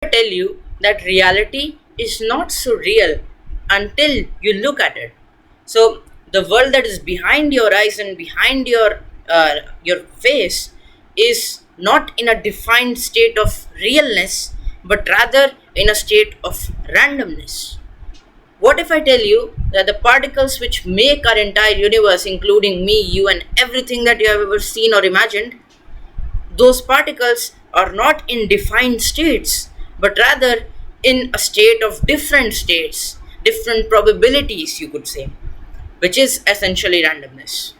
tell you that reality is not so real until you look at it. So the world that is behind your eyes and behind your face is not in a defined state of realness, but rather in a state of randomness. What if I tell you that the particles which make our entire universe, including me, you, and everything that you have ever seen or imagined, those particles are not in defined states, but rather in a state of different states, different probabilities, you could say, which is essentially randomness.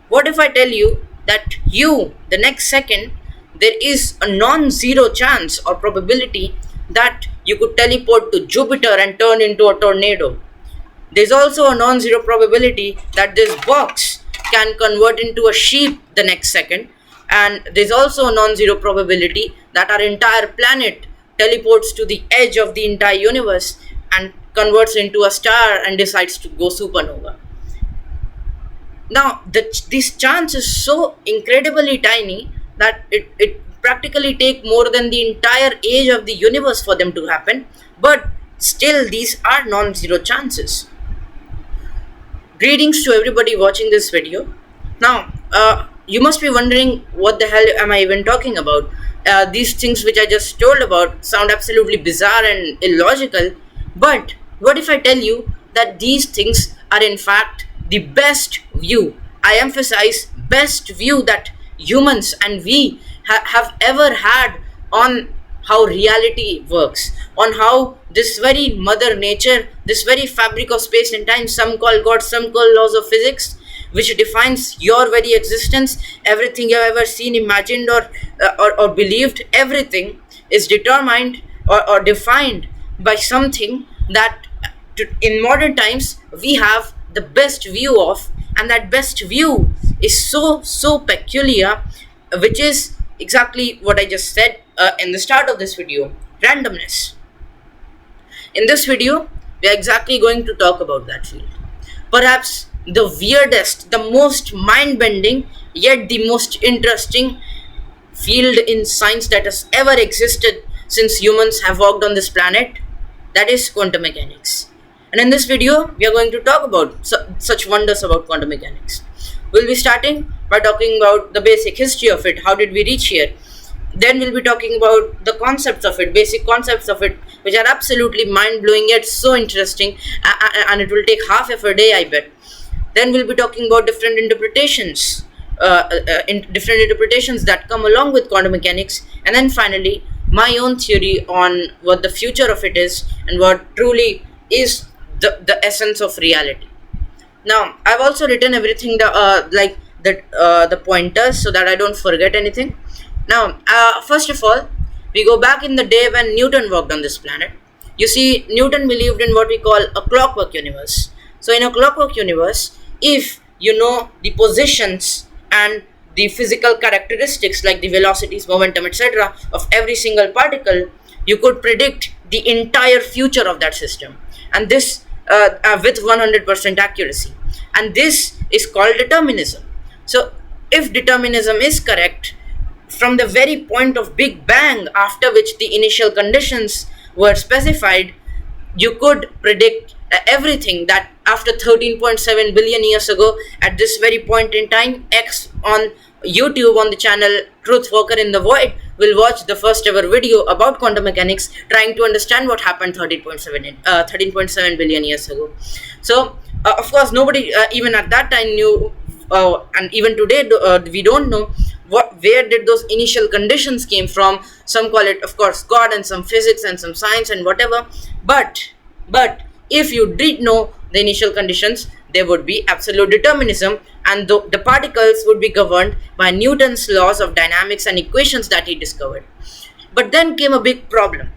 What if I tell you that the next second, there is a non zero chance or probability that you could teleport to Jupiter and turn into a tornado? There's also a non zero probability that this box can convert into a sheep the next second, and there's also a non zero probability that our entire planet teleports to the edge of the entire universe and converts into a star and decides to go supernova. Now, this chance is so incredibly tiny that it practically take more than the entire age of the universe for them to happen, but still these are non-zero chances. Greetings to everybody watching this video. Now, you must be wondering what the hell am I even talking about? These things which I just told about sound absolutely bizarre and illogical, but what if I tell you that these things are in fact the best view? I emphasize best view that humans and we have ever had on how reality works, on how this very mother nature, this very fabric of space and time, some call God, some call laws of physics, which defines your very existence, everything you have ever seen, imagined, or believed, everything is determined or defined by something that in modern times we have the best view of, and that best view is so peculiar, which is exactly what I just said in the start of this video: randomness. In this video, we are exactly going to talk about that field. Perhaps the weirdest, the most mind bending, yet the most interesting field in science that has ever existed since humans have walked on this planet, that is quantum mechanics. And in this video, we are going to talk about such wonders about quantum mechanics. We'll be starting by talking about the basic history of it. How did we reach here? Then we'll be talking about the concepts of it, basic concepts of it, which are absolutely mind-blowing yet so interesting, and it will take half of a day, I bet. Then we'll be talking about different interpretations, different interpretations that come along with quantum mechanics, and then finally, my own theory on what the future of it is and what truly is the essence of reality. Now, I've also written everything the pointers so that I don't forget anything. Now, first of all, we go back in the day when Newton walked on this planet. You see, Newton believed in what we call a clockwork universe. So, in a clockwork universe, if you know the positions and the physical characteristics like the velocities, momentum, etc., of every single particle, you could predict the entire future of that system, and this with 100% accuracy. And this is called determinism. So, if determinism is correct, from the very point of Big Bang, after which the initial conditions were specified, you could predict everything that after 13.7 billion years ago, at this very point in time, X on YouTube on the channel Truth Walker in the Void will watch the first ever video about quantum mechanics, trying to understand what happened 13.7 billion years ago. So, of course, nobody even at that time knew, and even today we don't know where did those initial conditions came from. Some call it, of course, God, and some physics and some science and whatever. But if you did know the initial conditions, there would be absolute determinism, and the particles would be governed by Newton's laws of dynamics and equations that he discovered. But then came a big problem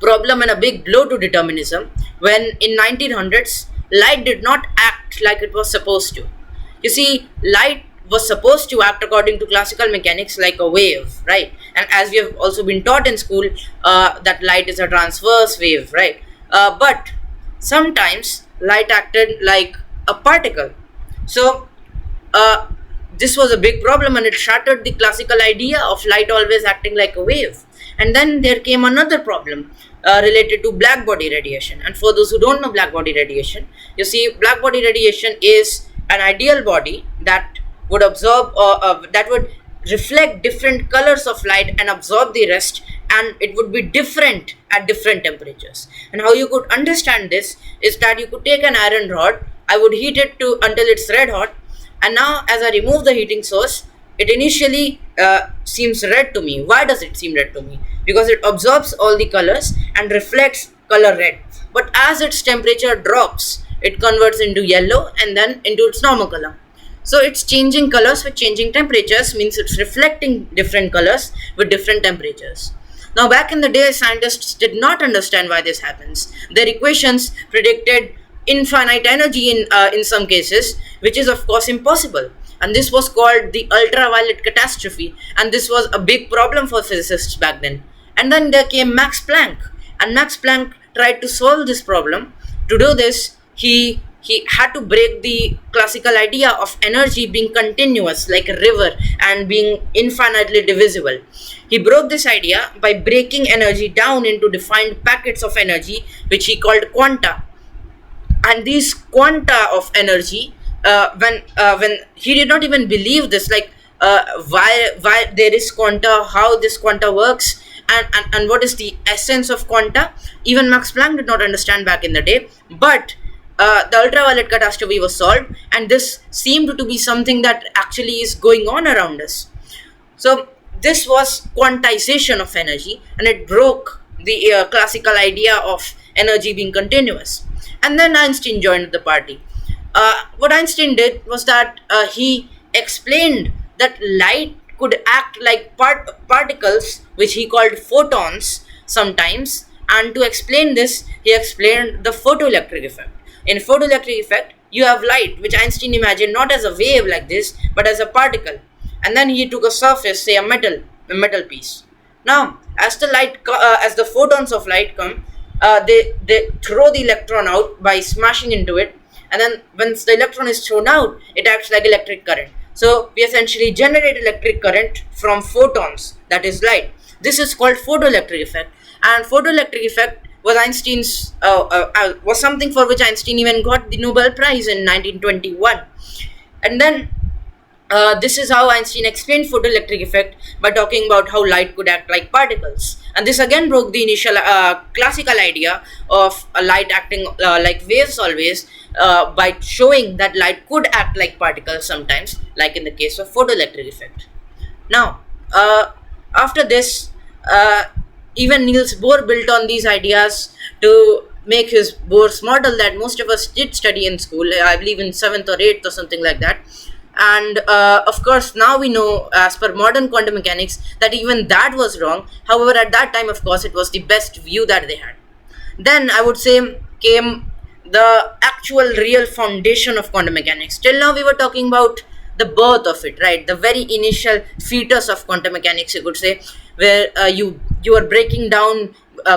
and a big blow to determinism when in 1900s light did not act like it was supposed to. You see, light was supposed to act according to classical mechanics like a wave, right? And as we have also been taught in school, that light is a transverse wave, right? But sometimes light acted like a particle. So this was a big problem, and it shattered the classical idea of light always acting like a wave. And then there came another problem related to black body radiation. And for those who don't know black body radiation, you see, black body radiation is an ideal body that would absorb that would reflect different colors of light and absorb the rest, and it would be different at different temperatures. And how you could understand this is that you could take an iron rod, I would heat it to until it's red hot, and now as I remove the heating source, it initially seems red to me. Why does it seem red to me? Because it absorbs all the colors and reflects color red. But as its temperature drops, it converts into yellow and then into its normal color. So it's changing colors with changing temperatures, means it's reflecting different colors with different temperatures. Now, back in the day, scientists did not understand why this happens. Their equations predicted infinite energy in some cases, which is of course impossible. And this was called the ultraviolet catastrophe, and this was a big problem for physicists back then. And then there came Max Planck, and Max Planck tried to solve this problem. To do this, he had to break the classical idea of energy being continuous like a river and being infinitely divisible. He broke this idea by breaking energy down into defined packets of energy, which he called quanta. And these quanta of energy, when he did not even believe this, like why there is quanta, how this quanta works, and what is the essence of quanta, even Max Planck did not understand back in the day. But the ultraviolet catastrophe was solved, and this seemed to be something that actually is going on around us. So this was quantization of energy, and it broke the classical idea of energy being continuous. And then Einstein joined the party. What Einstein did was that he explained that light could act like particles, which he called photons sometimes. And to explain this, he explained the photoelectric effect. In photoelectric effect, you have light, which Einstein imagined not as a wave like this, but as a particle. And then he took a surface, say a metal piece. Now, as the photons of light come, they throw the electron out by smashing into it, and then once the electron is thrown out, it acts like electric current. So we essentially generate electric current from photons, that is light. This is called photoelectric effect, and photoelectric effect was something for which Einstein even got the Nobel Prize in 1921. And then this is how Einstein explained photoelectric effect by talking about how light could act like particles. And this again broke the initial classical idea of light acting like waves always, by showing that light could act like particles sometimes, like in the case of photoelectric effect. Now, after this, even Niels Bohr built on these ideas to make his Bohr's model that most of us did study in school, I believe in 7th or 8th or something like that. And of course, now we know, as per modern quantum mechanics, that even that was wrong. However, at that time, of course, it was the best view that they had. Then I would say came the actual real foundation of quantum mechanics. Till now, we were talking about the birth of it, right? The very initial fetus of quantum mechanics, you could say, where you are breaking down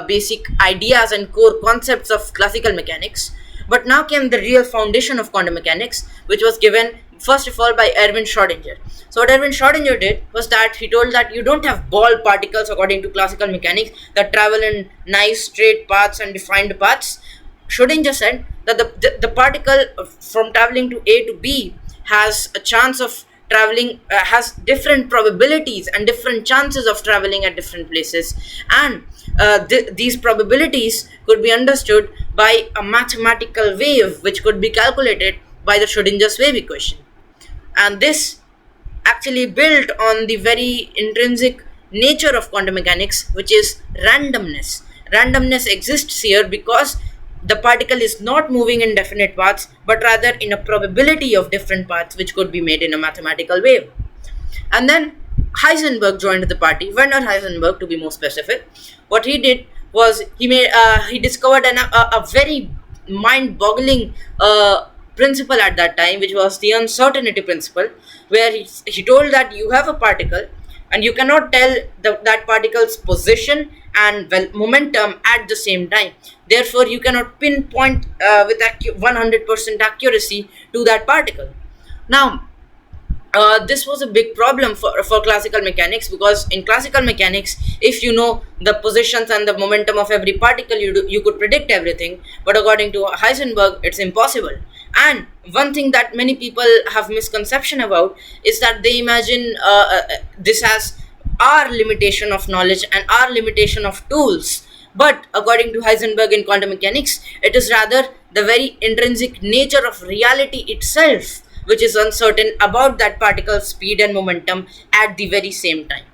basic ideas and core concepts of classical mechanics. But now came the real foundation of quantum mechanics, which was given first of all by Erwin Schrödinger. So what Erwin Schrödinger did was that he told that you don't have ball particles according to classical mechanics that travel in nice straight paths and defined paths. Schrödinger said that the particle from traveling to A to B has a chance of traveling, has different probabilities and different chances of traveling at different places, and these probabilities could be understood by a mathematical wave which could be calculated by the Schrödinger's wave equation. And this actually built on the very intrinsic nature of quantum mechanics, which is randomness. Randomness exists here because the particle is not moving in definite paths, but rather in a probability of different paths which could be made in a mathematical wave. And then Heisenberg joined the party, Werner Heisenberg to be more specific. What he did was he discovered a very mind-boggling principle at that time, which was the uncertainty principle, where he told that you have a particle and you cannot tell that particle's position and momentum at the same time. Therefore, you cannot pinpoint with 100% accuracy to that particle. Now, this was a big problem for classical mechanics, because in classical mechanics, if you know the positions and the momentum of every particle, you could predict everything. But according to Heisenberg, it's impossible. And one thing that many people have misconception about is that they imagine this as our limitation of knowledge and our limitation of tools. But according to Heisenberg in quantum mechanics, it is rather the very intrinsic nature of reality itself which is uncertain about that particle's speed and momentum at the very same time.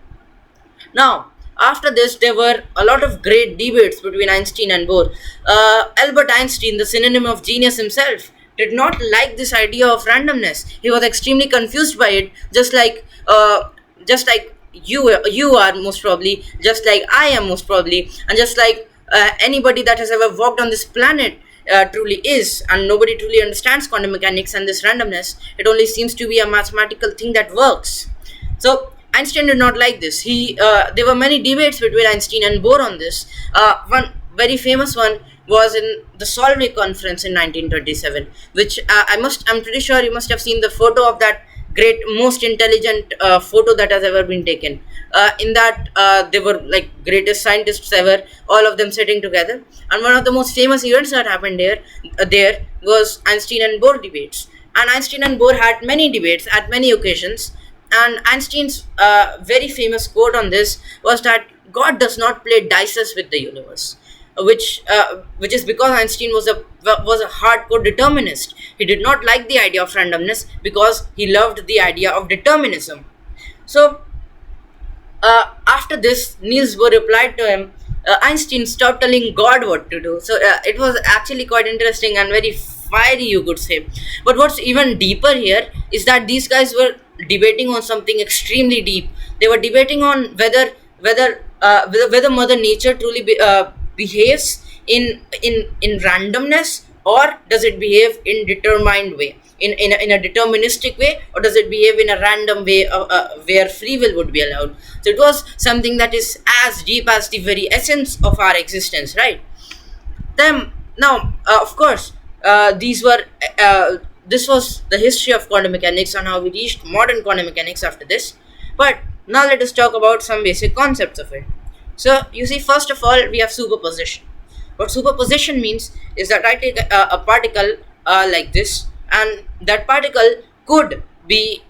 Now, after this, there were a lot of great debates between Einstein and Bohr. Albert Einstein, the synonym of genius himself, did not like this idea of randomness. He was extremely confused by it, just like you are most probably, just like I am most probably, and just like anybody that has ever walked on this planet truly is, and nobody truly understands quantum mechanics and this randomness. It only seems to be a mathematical thing that works. So Einstein did not like this. There were many debates between Einstein and Bohr on this. One very famous one was in the Solvay conference in 1927, which I'm pretty sure you must have seen the photo of that great, most intelligent photo that has ever been taken. In that, they were like greatest scientists ever, all of them sitting together. And one of the most famous events that happened there was Einstein and Bohr debates. And Einstein and Bohr had many debates at many occasions. And Einstein's very famous quote on this was that God does not play dices with the universe, which is because Einstein was a hardcore determinist. He did not like the idea of randomness because he loved the idea of determinism. So after this, Niels Bohr replied to him, Einstein, stop telling God what to do. So it was actually quite interesting and very fiery, you could say. But what's even deeper here is that these guys were debating on something extremely deep. They were debating on whether Mother Nature truly behaves in randomness, or does it behave in determined way, in a deterministic way, or does it behave in a random way where free will would be allowed. So it was something that is as deep as the very essence of our existence, right? Then now, of course, these were this was the history of quantum mechanics and how we reached modern quantum mechanics after this. But now let us talk about some basic concepts of it. So you see, first of all, we have superposition. What superposition means is that I take a particle like this, and that particle could be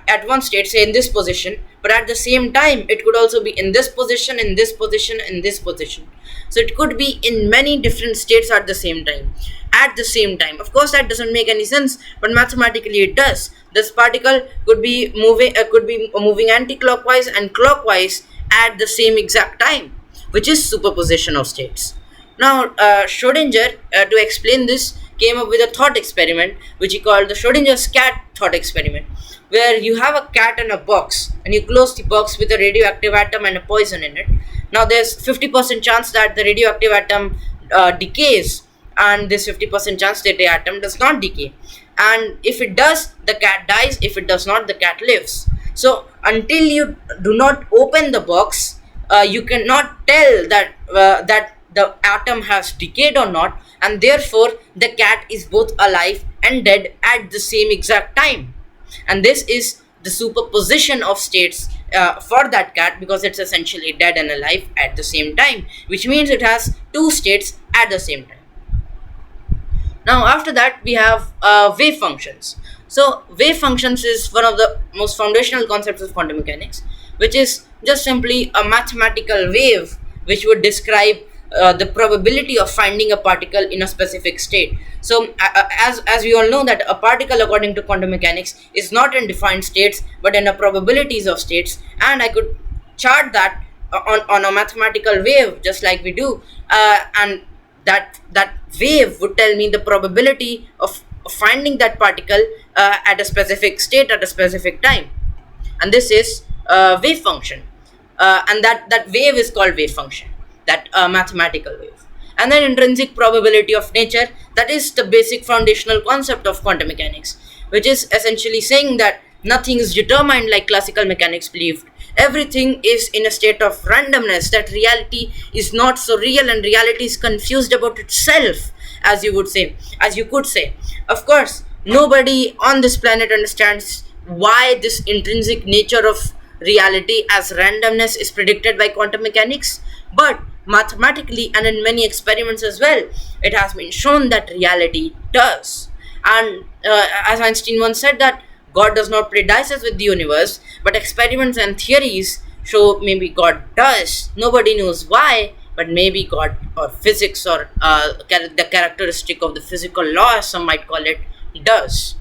at one state, say in this position, but at the same time, it could also be in this position, in this position, in this position. So it could be in many different states at the same time. At the same time, of course, that doesn't make any sense, but mathematically it does. This particle could be moving anti-clockwise and clockwise at the same exact time, which is superposition of states. Now, Schrodinger, to explain this, came up with a thought experiment which he called the Schrodinger's cat thought experiment, where you have a cat in a box and you close the box with a radioactive atom and a poison in it. Now, there's 50% chance that the radioactive atom decays, and there's 50% chance that the atom does not decay. And if it does, the cat dies. If it does not, the cat lives. So, until you do not open the box, you cannot tell that the atom has decayed or not, and therefore the cat is both alive and dead at the same exact time. And this is the superposition of states for that cat, because it's essentially dead and alive at the same time, which means it has two states at the same time. Now, after that, we have wave functions. So, wave functions is one of the most foundational concepts of quantum mechanics, which is just simply a mathematical wave which would describe the probability of finding a particle in a specific state. So, as we all know, that a particle, according to quantum mechanics, is not in defined states but in a probabilities of states, and I could chart that on a mathematical wave just like we do, and that wave would tell me the probability of finding that particle at a specific state at a specific time, and this is wave function, and that wave is called wave function, that mathematical wave. And then intrinsic probability of nature, that is the basic foundational concept of quantum mechanics, which is essentially saying that nothing is determined like classical mechanics believed. Everything is in a state of randomness, that reality is not so real and reality is confused about itself, as you could say. Of course, nobody on this planet understands why this intrinsic nature of reality as randomness is predicted by quantum mechanics, but mathematically and in many experiments as well, it has been shown that reality does. And as Einstein once said, that God does not play dice with the universe, but experiments and theories show maybe God does. Nobody knows why, but maybe God or physics or the characteristic of the physical law, as some might call it, does.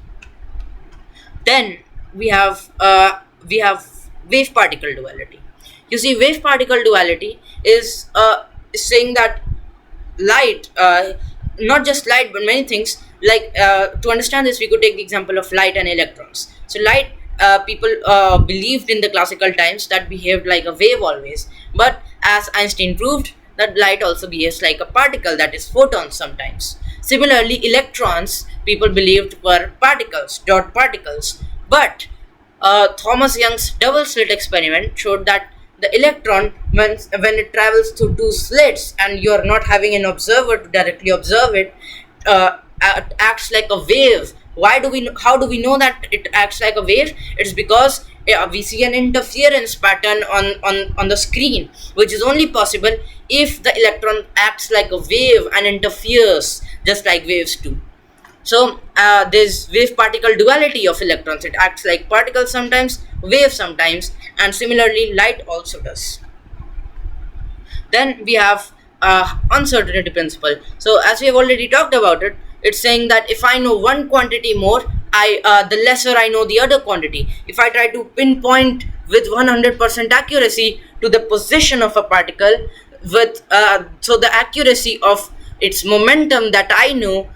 Then we have wave particle duality. You see, wave particle duality is saying that light, not just light but many things, like to understand this we could take the example of light and electrons. So light, people believed in the classical times that behaved like a wave always, but as Einstein proved, that light also behaves like a particle, that is photons sometimes. Similarly, electrons, people believed were particles, dot particles, but Thomas Young's double slit experiment showed that the electron, when it travels through two slits and you are not having an observer to directly observe it, acts like a wave. How do we know that it acts like a wave? It's because we see an interference pattern on the screen, which is only possible if the electron acts like a wave and interferes just like waves do. So there's wave particle duality of electrons. It acts like particles sometimes, wave sometimes, and similarly light also does. Then we have uncertainty principle. So as we have already talked about it, it's saying that if I know one quantity more, I the lesser I know the other quantity. If I try to pinpoint with 100% accuracy to the position of a particle, with so the accuracy of its momentum that I know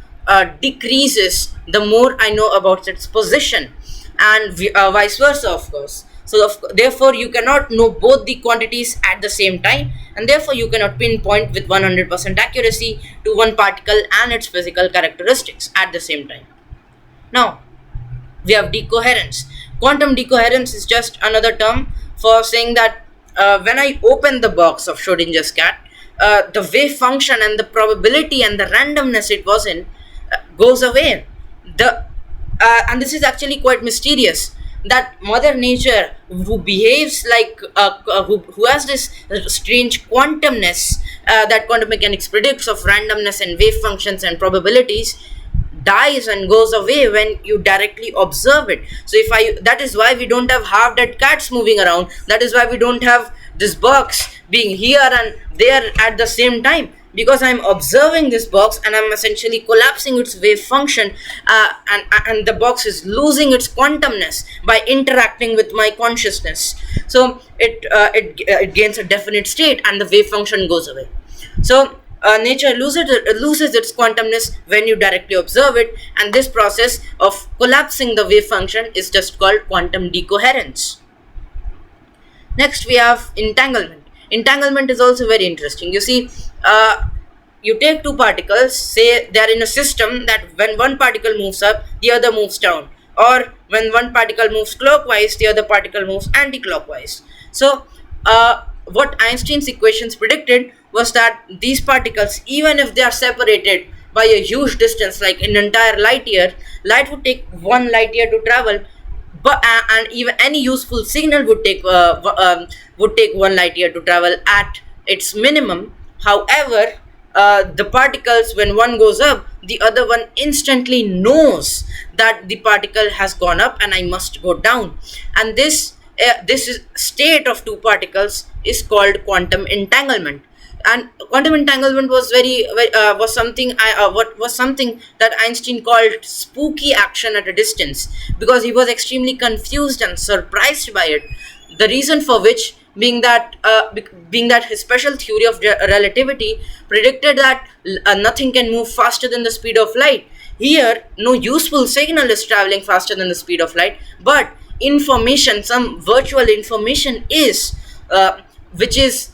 decreases the more I know about its position, and vice versa, of course. So, therefore, you cannot know both the quantities at the same time, and therefore, you cannot pinpoint with 100% accuracy to one particle and its physical characteristics at the same time. Now, we have decoherence. Quantum decoherence is just another term for saying that when I open the box of Schrodinger's cat, the wave function and the probability and the randomness it was in goes away. The And this is actually quite mysterious, that Mother Nature, who behaves like who has this strange quantumness that quantum mechanics predicts of randomness and wave functions and probabilities, dies and goes away when you directly observe it. So if I that is why we don't have half dead cats moving around. That is why we don't have this box being here and there at the same time, because I'm observing this box and I'm essentially collapsing its wave function, and the box is losing its quantumness by interacting with my consciousness. So it gains a definite state and the wave function goes away. So nature loses its quantumness when you directly observe it, and this process of collapsing the wave function is just called quantum decoherence. Next, we have entanglement. Entanglement is also very interesting. You see, you take two particles, say they are in a system that when one particle moves up, the other moves down, or when one particle moves clockwise, the other particle moves anti-clockwise. So, what Einstein's equations predicted was that these particles, even if they are separated by a huge distance, like an entire light year, light would take 1 light year to travel, but and even any useful signal would take 1 light year to travel at its minimum. However, the particles, when one goes up, the other one instantly knows that the particle has gone up and I must go down, and this state of two particles is called quantum entanglement. And quantum entanglement was was something what was something that Einstein called spooky action at a distance, because he was extremely confused and surprised by it. The reason for which being that his special theory of relativity predicted that nothing can move faster than the speed of light. Here, no useful signal is traveling faster than the speed of light, but information, some virtual information is, which is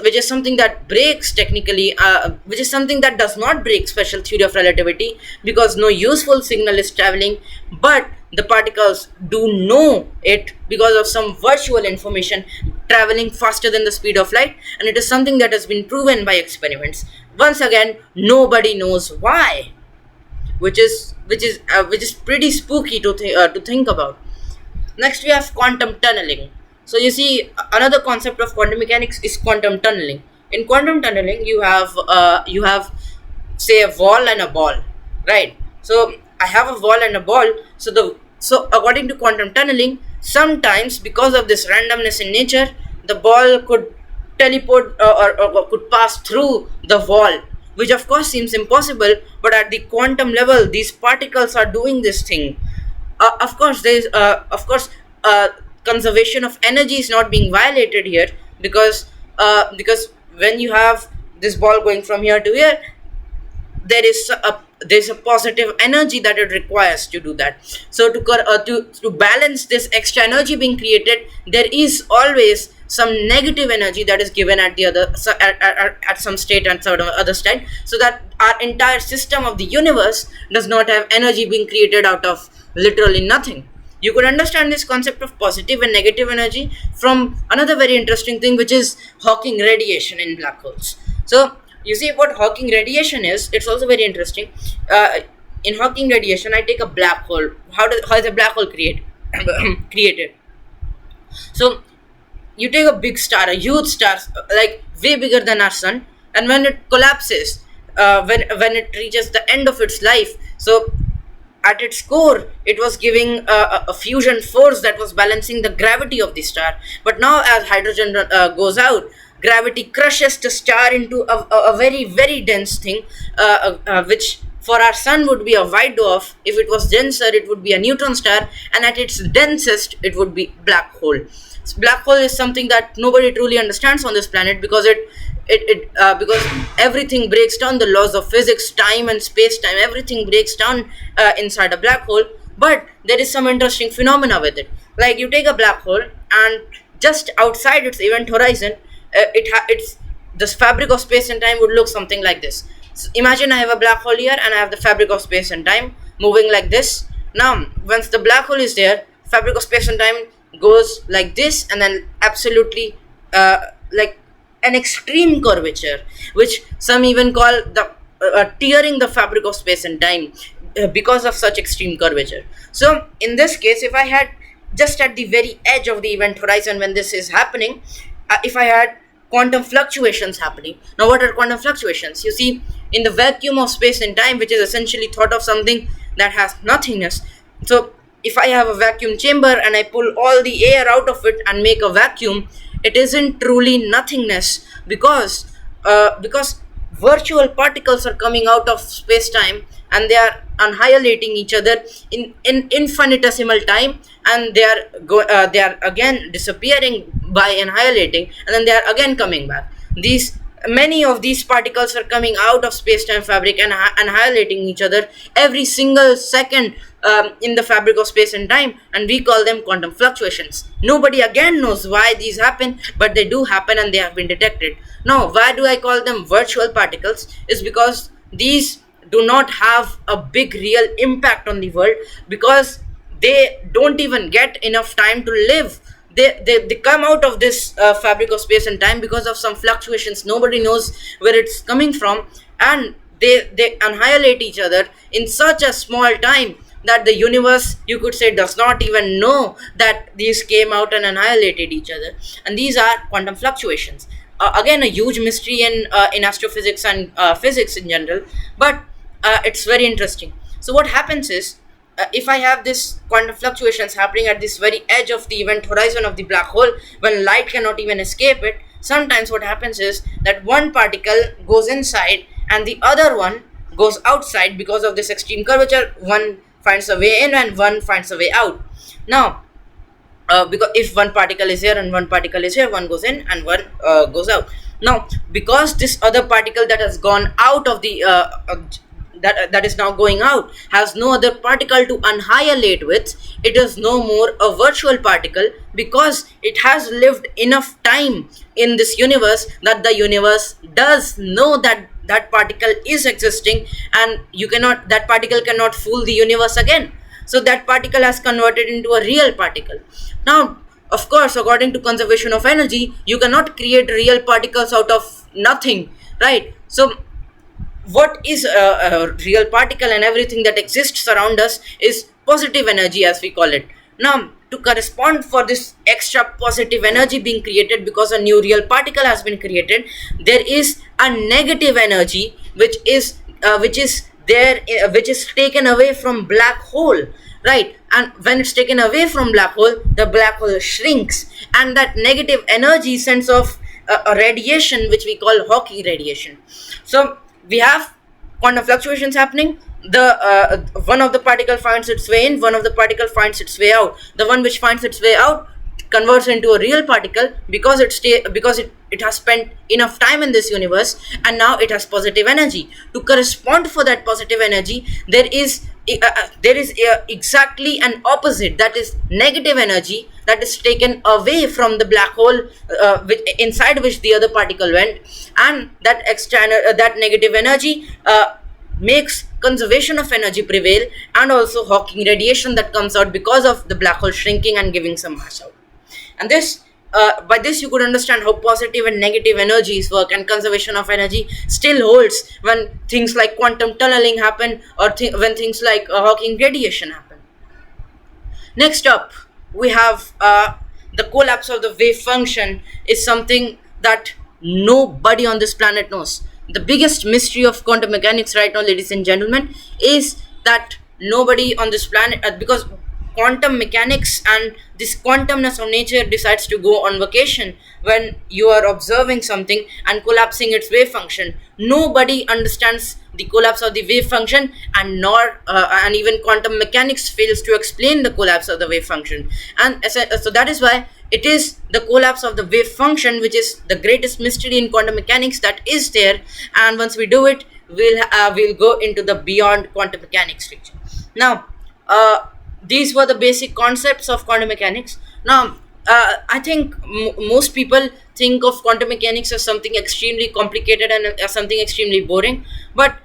which is something that breaks technically, which is something that does not break special theory of relativity, because no useful signal is traveling, but the particles do know it because of some virtual information traveling faster than the speed of light, and it is something that has been proven by experiments. Once again, nobody knows why, which is pretty spooky to think about. Next, we have quantum tunneling. So you see, another concept of quantum mechanics is quantum tunneling. In quantum tunneling, you have say a wall and a ball, right? So I have a wall and a ball. So according to quantum tunneling, sometimes because of this randomness in nature, the ball could teleport or could pass through the wall, which of course seems impossible. But at the quantum level, these particles are doing this thing. Of course there is of course conservation of energy is not being violated here, because when you have this ball going from here to here, there's a positive energy that it requires to do that. So to balance this extra energy being created, there is always some negative energy that is given at the other at some state and sort of other state, so that our entire system of the universe does not have energy being created out of literally nothing. You could understand this concept of positive and negative energy from another very interesting thing, which is Hawking radiation in black holes. So you see what Hawking radiation is. It's also very interesting. In Hawking radiation, I take a black hole. How is a black hole created? So you take a big star, a huge star, like way bigger than our sun, and when it collapses, when it reaches the end of its life, so at its core it was giving a fusion force that was balancing the gravity of the star. But now as hydrogen goes out, gravity crushes the star into a very very dense thing, which for our sun would be a white dwarf. If it was denser, it would be a neutron star, and at its densest it would be black hole. So black hole is something that nobody truly understands on this planet, because because everything breaks down, the laws of physics, time and space time, everything breaks down inside a black hole. But there is some interesting phenomena with it. Like you take a black hole, and just outside its event horizon, it's this fabric of space and time would look something like this. So imagine I have a black hole here, and I have the fabric of space and time moving like this. Now once the black hole is there, fabric of space and time goes like this, and then absolutely like an extreme curvature, which some even call the tearing the fabric of space and time, because of such extreme curvature. So in this case, if I had just at the very edge of the event horizon when this is happening, if I had quantum fluctuations happening. Now what are quantum fluctuations? You see, in the vacuum of space and time, which is essentially thought of something that has nothingness. So if I have a vacuum chamber and I pull all the air out of it and make a vacuum, it isn't truly nothingness, because virtual particles are coming out of space time, and they are annihilating each other in infinitesimal time, and they are again disappearing by annihilating, and then they are again coming back. These Many of these particles are coming out of space-time fabric and annihilating each other every single second, in the fabric of space and time, and we call them quantum fluctuations. Nobody again knows why these happen, but they do happen and they have been detected. Now why do I call them virtual particles? Is because these do not have a big real impact on the world, because they don't even get enough time to live. They come out of this fabric of space and time because of some fluctuations. Nobody knows where it's coming from, and they annihilate each other in such a small time that the universe, you could say, does not even know that these came out and annihilated each other. And these are quantum fluctuations. Again, a huge mystery in astrophysics and physics in general, but it's very interesting. So what happens is, if I have this quantum fluctuations happening at this very edge of the event horizon of the black hole, when light cannot even escape it, sometimes what happens is that one particle goes inside and the other one goes outside. Because of this extreme curvature, one finds a way in and one finds a way out. Now because if one particle is here and one particle is here, one goes in and one goes out. Now because this other particle that has gone out of the that is now going out has no other particle to annihilate with, it is no more a virtual particle, because it has lived enough time in this universe that the universe does know that that particle is existing, and that particle cannot fool the universe again. So that particle has converted into a real particle. Now of course, according to conservation of energy, you cannot create real particles out of nothing, right? So what is a real particle, and everything that exists around us is positive energy, as we call it. Now, to correspond for this extra positive energy being created because a new real particle has been created, there is a negative energy which is there, which is taken away from black hole, right? And when it's taken away from black hole, the black hole shrinks, and that negative energy sends off a radiation which we call Hawking radiation. So we have quantum fluctuations happening. The one of the particle finds its way in, one of the particle finds its way out. The one which finds its way out converts into a real particle because it has spent enough time in this universe, and now it has positive energy. To correspond for that positive energy, there is exactly an opposite, that is negative energy, that is taken away from the black hole, inside which the other particle went, and that negative energy makes conservation of energy prevail, and also Hawking radiation that comes out because of the black hole shrinking and giving some mass out. And this by this you could understand how positive and negative energies work, and conservation of energy still holds when things like quantum tunneling happen, or when things like Hawking radiation happen. Next up, we have the collapse of the wave function is something that nobody on this planet knows. The biggest mystery of quantum mechanics right now, ladies and gentlemen, is that nobody on this planet, because quantum mechanics and this quantumness of nature decides to go on vacation when you are observing something and collapsing its wave function. Nobody understands the collapse of the wave function, and even quantum mechanics fails to explain the collapse of the wave function. And so that is why it is the collapse of the wave function which is the greatest mystery in quantum mechanics that is there. And once we do it, we'll go into the beyond quantum mechanics section. Now, these were the basic concepts of quantum mechanics. Now, I think most people think of quantum mechanics as something extremely complicated and as something extremely boring. But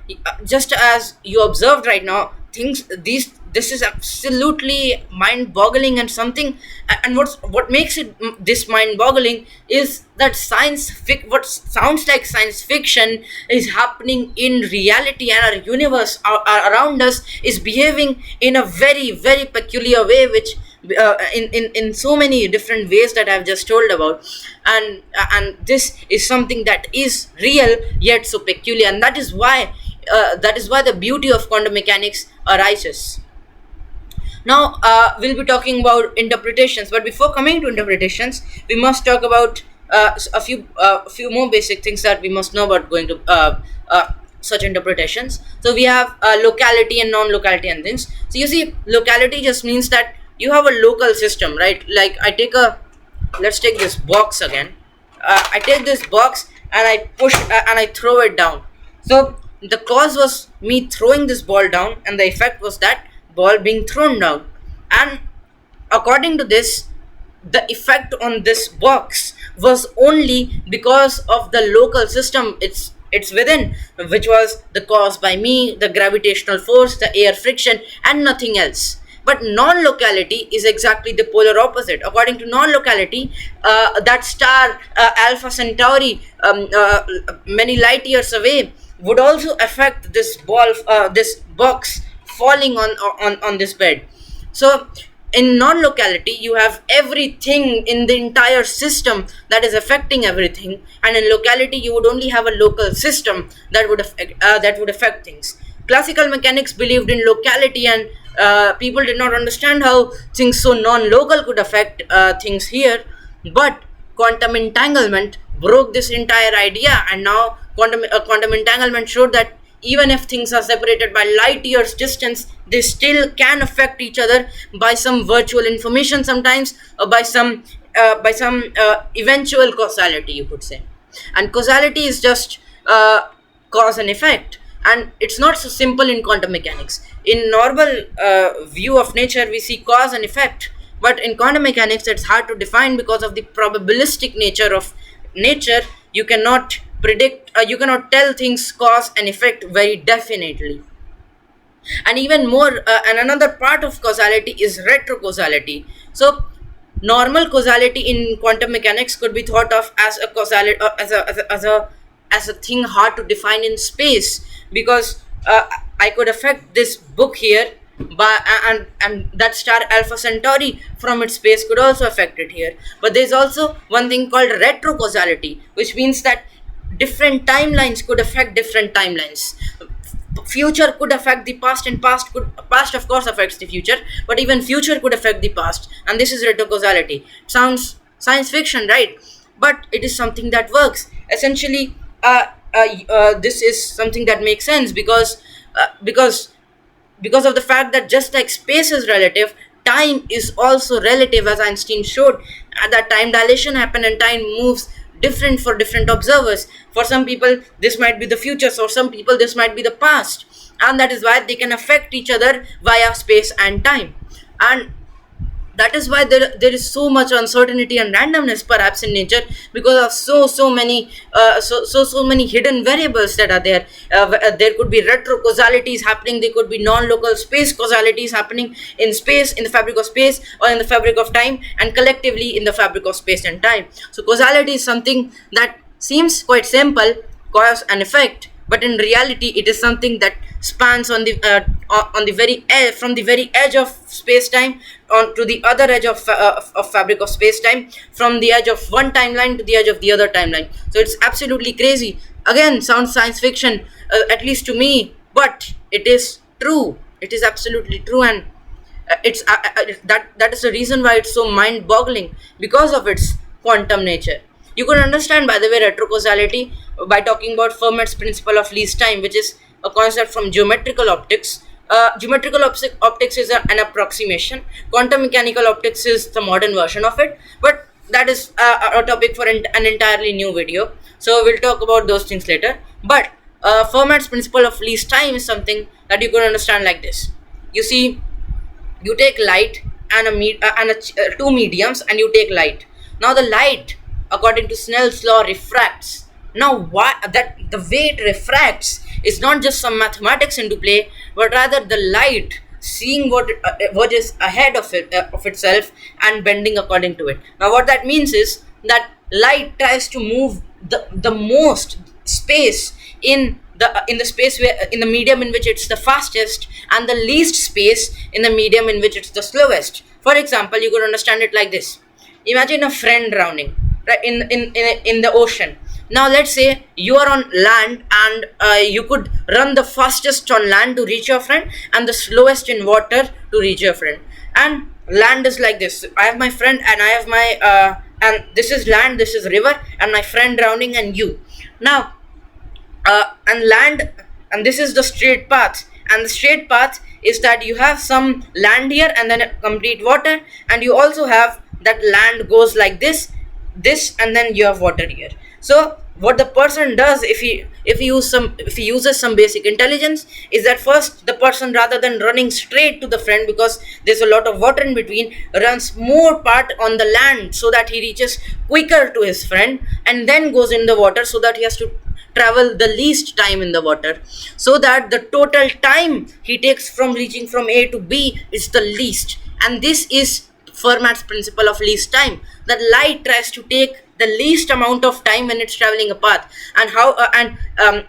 just as you observed right now, this is absolutely mind-boggling, and something. And what makes it this mind-boggling is that what sounds like science fiction is happening in reality, and our universe around us is behaving in a very, very peculiar way, which in so many different ways that I've just told about. And this is something that is real yet so peculiar, and that is why the beauty of quantum mechanics arises. Now, we'll be talking about interpretations, but before coming to interpretations, we must talk about a few more basic things that we must know about going to such interpretations. So we have locality and non-locality and things. So you see, locality just means that you have a local system, right? Like let's take this box again. I take this box and I push and I throw it down. So the cause was me throwing this ball down, and the effect was that ball being thrown down. And according to this, the effect on this box was only because of the local system it's within, which was the cause by me, the gravitational force, the air friction, and nothing else. But non-locality is exactly the polar opposite. According to non-locality, that star Alpha Centauri, many light years away, would also affect this box falling on this bed. So in non-locality, you have everything in the entire system that is affecting everything, and in locality, you would only have a local system that would affect things. Classical mechanics believed in locality, and people did not understand how things so non-local could affect things here. But quantum entanglement broke this entire idea, and now quantum entanglement showed that even if things are separated by light years distance, they still can affect each other by some virtual information sometimes, or by some eventual causality, you could say. And causality is just cause and effect, and it's not so simple in quantum mechanics. In normal view of nature, we see cause and effect, but in quantum mechanics, it's hard to define because of the probabilistic nature of nature. You cannot predict, you cannot tell things cause and effect very definitely. And even more, and another part of causality is retrocausality. So normal causality in quantum mechanics could be thought of as a causality, as a thing hard to define in space, because I could affect this book here and that star Alpha Centauri from its space could also affect it here. But there's also one thing called retrocausality, which means that different timelines could affect different timelines. Future could affect the past, and past of course affects the future, but even future could affect the past, and this is retrocausality. Sounds science fiction, right? But it is something that works essentially. This is something that makes sense because of the fact that just like space is relative, time is also relative, as Einstein showed. That time dilation happen and time moves different for different observers. For some people this might be the future, for some people this might be the past, and that is why they can affect each other via space and time. And that is why there is so much uncertainty and randomness perhaps in nature, because of so many hidden variables that are there. There could be retro causalities happening, there could be non-local space causalities happening in space, in the fabric of space, or in the fabric of time, and collectively in the fabric of space and time. So causality is something that seems quite simple, cause and effect, but in reality it is something that spans on the very edge, from the very edge of space time on to the other edge of fabric of space time, from the edge of one timeline to the edge of the other timeline. So it's absolutely crazy. Again, sounds science fiction, at least to me, but it is true. It is absolutely true. And it's that is the reason why it's so mind boggling, because of its quantum nature. You can understand, by the way, retrocausality by talking about Fermat's principle of least time, which is a concept from geometrical optics. Optics is an approximation. Quantum mechanical optics is the modern version of it, but that is a topic for an entirely new video. So we'll talk about those things later. But Fermat's principle of least time is something that you can understand like this. You see, you take light and two mediums, and you take light. Now the light, according to Snell's law, refracts. Now why that the way it refracts is not just some mathematics into play, but rather the light seeing what is ahead of itself and bending according to it. Now what that means is that light tries to move the most space in the space where, in the medium in which it's the fastest, and the least space in the medium in which it's the slowest. For example, you could understand it like this. Imagine a friend drowning, right, in the ocean. Now let's say you are on land, and you could run the fastest on land to reach your friend, and the slowest in water to reach your friend. And land is like this. I have my friend, and I have my and this is land, this is river, and my friend drowning, and you. Now and land, and this is the straight path, and the straight path is that you have some land here and then complete water, and you also have that land goes like this, and then you have water here. So what the person does, if he uses some basic intelligence, is that first the person, rather than running straight to the friend because there's a lot of water in between, runs more part on the land so that he reaches quicker to his friend, and then goes in the water so that he has to travel the least time in the water, so that the total time he takes from reaching from A to B is the least. And this is Fermat's principle of least time, that light tries to take the least amount of time when it's traveling a path. And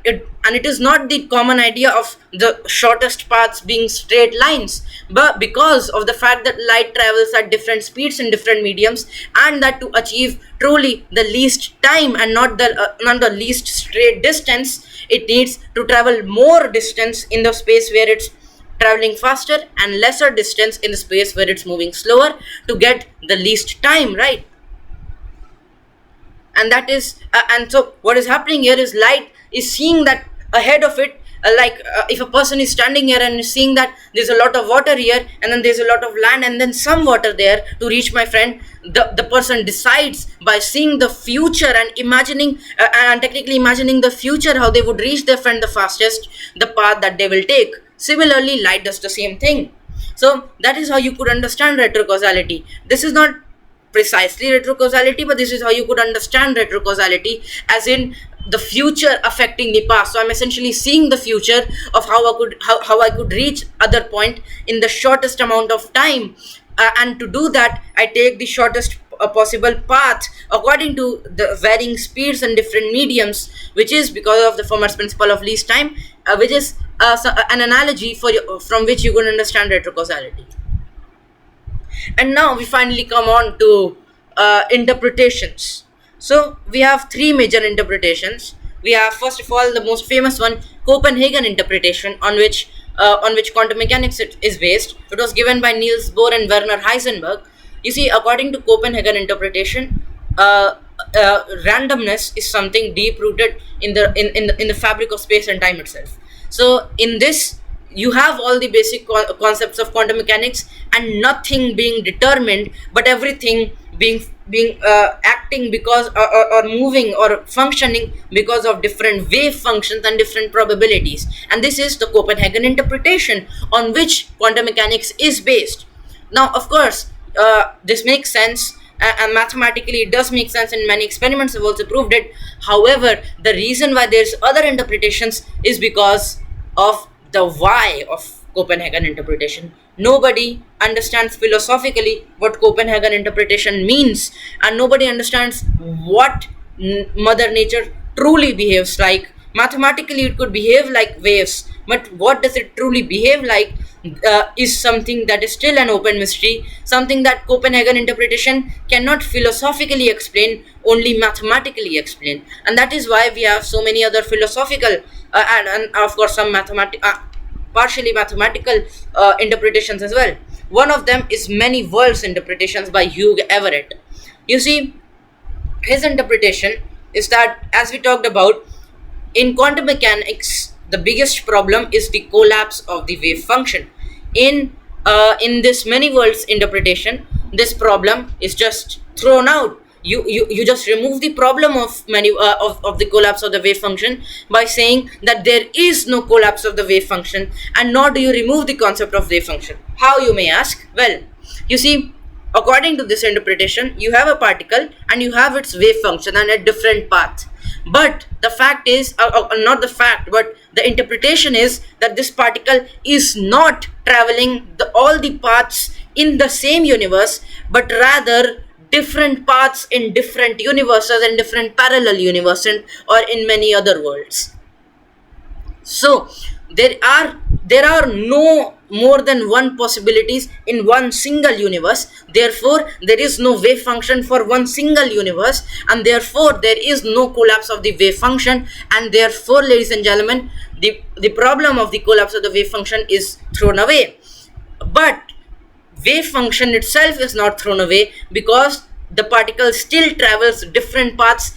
it is not the common idea of the shortest paths being straight lines, but because of the fact that light travels at different speeds in different mediums, and that to achieve truly the least time and not the least straight distance, it needs to travel more distance in the space where it's traveling faster, and lesser distance in the space where it's moving slower, to get the least time, right? And that is and so what is happening here is light is seeing that ahead of it, if a person is standing here and is seeing that there's a lot of water here, and then there's a lot of land, and then some water there to reach my friend, the person decides by seeing the future and imagining and technically imagining the future, how they would reach their friend the fastest, the path that they will take. Similarly, light does the same thing. So that is how you could understand retrocausality. This is not precisely retrocausality, but this is how you could understand retrocausality, as in the future affecting the past. So I'm essentially seeing the future of how I could reach other point in the shortest amount of time, and to do that I take the shortest possible path according to the varying speeds and different mediums, which is because of the Fermat's principle of least time, which is an analogy for you, from which you could understand retrocausality. And now we finally come on to interpretations. So we have three major interpretations. We have, first of all, the most famous one, Copenhagen interpretation, on which quantum mechanics is based. It was given by Niels Bohr and Werner Heisenberg. You see, according to Copenhagen interpretation, randomness is something deep rooted in the fabric of space and time itself. So in this, you have all the basic concepts of quantum mechanics, and nothing being determined, but everything being acting because, or moving or functioning because of different wave functions and different probabilities. And this is the Copenhagen interpretation on which quantum mechanics is based. Now, of course, this makes sense, and mathematically it does make sense, and many experiments have also proved it. However, the reason why there's other interpretations is because of the why of Copenhagen interpretation. Nobody understands philosophically what Copenhagen interpretation means, and nobody understands what Mother Nature truly behaves like. Mathematically, it could behave like waves, but what does it truly behave like is something that is still an open mystery, something that Copenhagen interpretation cannot philosophically explain, only mathematically explain. And that is why we have so many other philosophical and of course some partially mathematical interpretations as well. One of them is many worlds interpretations by Hugh Everett. You see, his interpretation is that, as we talked about, in quantum mechanics, the biggest problem is the collapse of the wave function. In this many worlds interpretation, this problem is just thrown out. You just remove the problem of of the collapse of the wave function by saying that there is no collapse of the wave function, and nor do you remove the concept of wave function. How, you may ask? Well, you see, according to this interpretation, you have a particle and you have its wave function and a different path. But the fact is, not the fact, but the interpretation is that this particle is not traveling all the paths in the same universe, but rather different paths in different universes and different parallel universes, or in many other worlds. So there are no more than one possibilities in one single universe. Therefore, there is no wave function for one single universe, and therefore there is no collapse of the wave function. And therefore, ladies and gentlemen, the problem of the collapse of the wave function is thrown away. But wave function itself is not thrown away, because the particle still travels different paths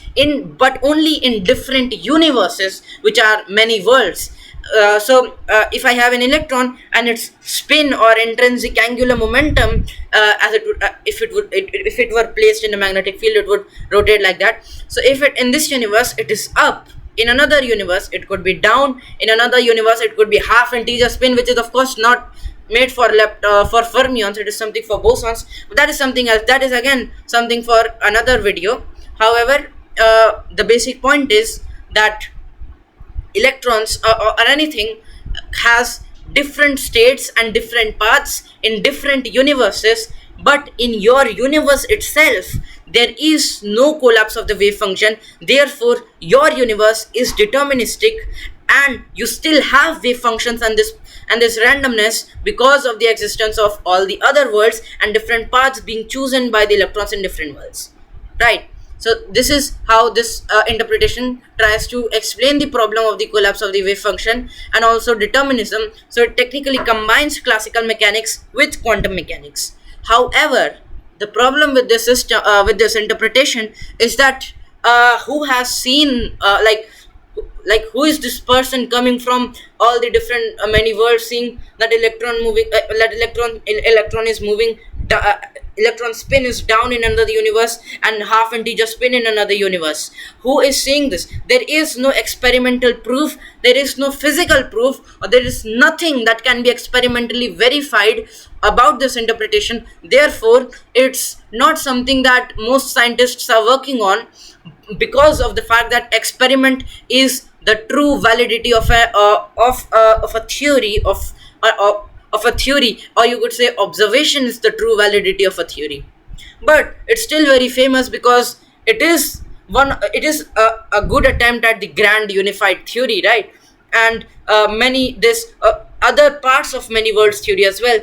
but only in different universes, which are many worlds. If I have an electron and its spin or intrinsic angular momentum, as it would, if it were placed in a magnetic field, it would rotate like that. So if it in this universe it is up, in another universe it could be down, in another universe it could be half integer spin, which is of course not made for fermions. It is something for bosons, but that is something else. That is again something for another video. However, the basic point is that electrons or anything has different states and different paths in different universes, but in your universe itself there is no collapse of the wave function. Therefore, your universe is deterministic, and you still have wave functions and this randomness because of the existence of all the other worlds and different paths being chosen by the electrons in different worlds, right? So this is how this interpretation tries to explain the problem of the collapse of the wave function and also determinism. So it technically combines classical mechanics with quantum mechanics. However, the problem with this system, with this interpretation, is that who has seen who is this person coming from all the different many worlds, seeing that electron is moving, electron spin is down in another universe and half integer spin in another universe? Who is seeing this? There is no experimental proof, there is no physical proof, or there is nothing that can be experimentally verified about this interpretation. Therefore, it's not something that most scientists are working on, because of the fact that experiment is the true validity of a theory of a theory, or you could say observation is the true validity of a theory. But it's still very famous because it is a good attempt at the grand unified theory, right? and many this other parts of many worlds theory as well.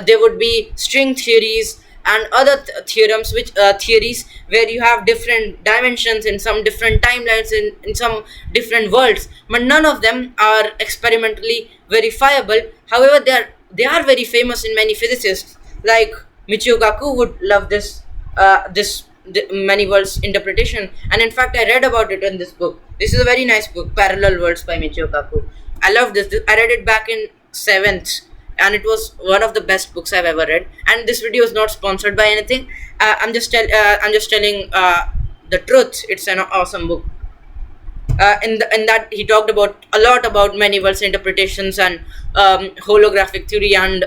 There would be string theories and other theorems, which theories where you have different dimensions in some different timelines in some different worlds, but none of them are experimentally verifiable. However, they are very famous in many physicists, like Michio Kaku would love this many worlds interpretation, and in fact I read about it in this book. This is a very nice book, Parallel Worlds by Michio Kaku. I love this. I read it back in seventh, and it was one of the best books I've ever read. And this video is not sponsored by anything. I'm just telling the truth. It's an awesome book. In that he talked about a lot about many worlds interpretations and holographic theory and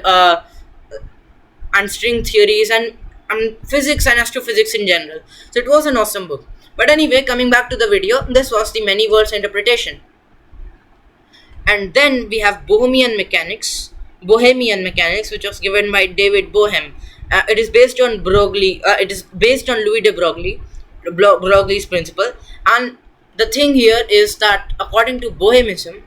string theories and physics and astrophysics in general. So it was an awesome book. But anyway, coming back to the video, this was the many worlds interpretation. And then we have Bohemian Mechanics, which was given by David Bohm. It is based on Broglie. It is based on Louis de Broglie's principle. And the thing here is that according to Bohemism,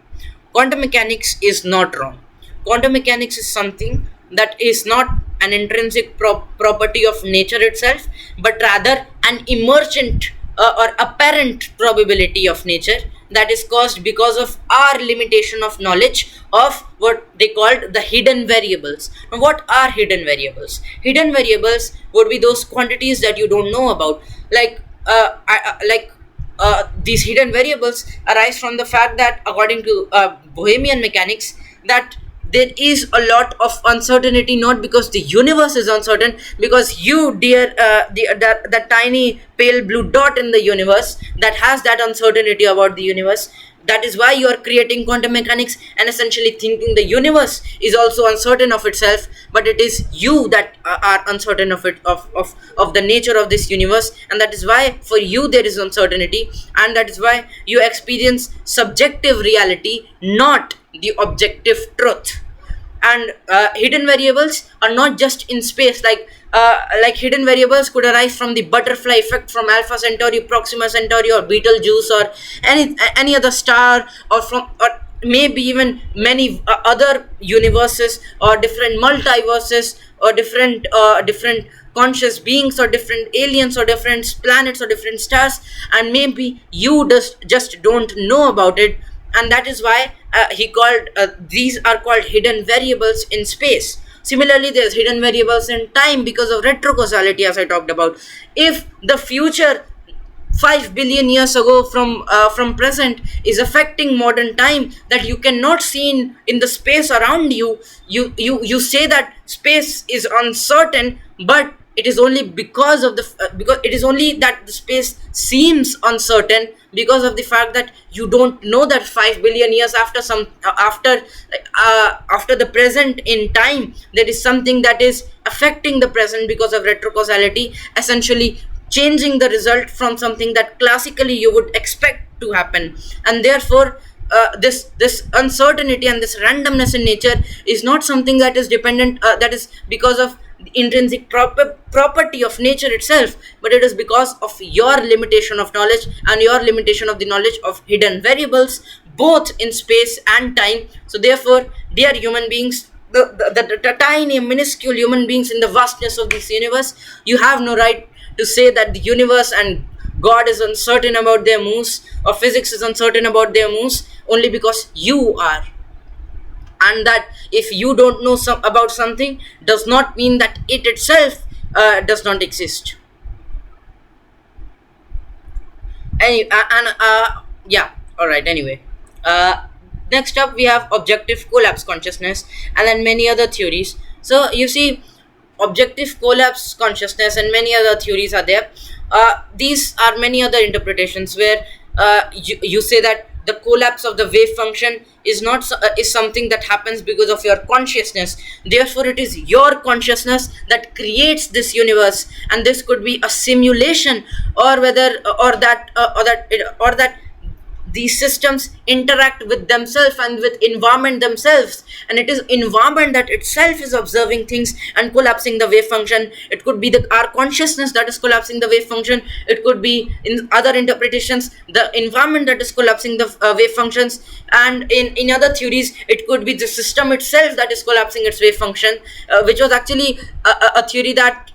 quantum mechanics is not wrong. Quantum mechanics is something that is not an intrinsic property of nature itself, but rather an emergent or apparent probability of nature that is caused because of our limitation of knowledge of what they called the hidden variables. Now, what are hidden variables? Hidden variables would be those quantities that you don't know about, like these hidden variables arise from the fact that according to Bohemian mechanics, that there is a lot of uncertainty, not because the universe is uncertain, because you, dear, the tiny pale blue dot in the universe that has that uncertainty about the universe. That is why you are creating quantum mechanics and essentially thinking the universe is also uncertain of itself, but it is you that are uncertain of it, of the nature of this universe, and that is why for you there is uncertainty, and that is why you experience subjective reality, not the objective truth. And hidden variables are not just in space, like hidden variables could arise from the butterfly effect from Alpha Centauri, Proxima Centauri, or Betelgeuse, or any other star, or from, or maybe even many other universes, or different multiverses, or different conscious beings, or different aliens, or different planets, or different stars, and maybe you just don't know about it. And that is why he called these are called hidden variables in space. Similarly, there's hidden variables in time because of retrocausality, as I talked about. If the future 5 billion years ago from present is affecting modern time, that you cannot see in the space around you, you say that space is uncertain, but it is only because of because it is only that the space seems uncertain because of the fact that you don't know that 5 billion years after after the present in time, there is something that is affecting the present because of retrocausality, essentially changing the result from something that classically you would expect to happen. And therefore this uncertainty and this randomness in nature is not something that is dependent, that is because of the intrinsic property of nature itself, but it is because of your limitation of knowledge and your limitation of the knowledge of hidden variables, both in space and time. So therefore, dear human beings, the tiny minuscule human beings in the vastness of this universe, you have no right to say that the universe and God is uncertain about their moves, or physics is uncertain about their moves, only because you are. And that if you don't know about something does not mean that it itself does not exist. Yeah, all right. Anyway, next up we have objective collapse consciousness, and then many other theories. So you see, objective collapse consciousness and many other theories are there. These are many other interpretations where you say that the collapse of the wave function is not is something that happens because of your consciousness. Therefore, it is your consciousness that creates this universe, and this could be a simulation, or whether or that these systems interact with themselves and with environment themselves, and it is environment that itself is observing things and collapsing the wave function. It could be the our consciousness that is collapsing the wave function. It could be, in other interpretations, the environment that is collapsing the wave functions, and in other theories it could be the system itself that is collapsing its wave function, which was actually a theory that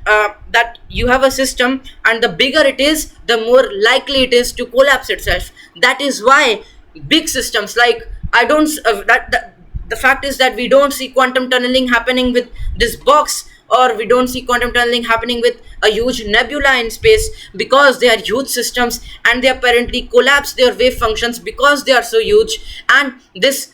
that you have a system, and the bigger it is, the more likely it is to collapse itself. That is why big systems like, I don't that the fact is that we don't see quantum tunneling happening with this box, or we don't see quantum tunneling happening with a huge nebula in space, because they are huge systems and they apparently collapse their wave functions because they are so huge. And this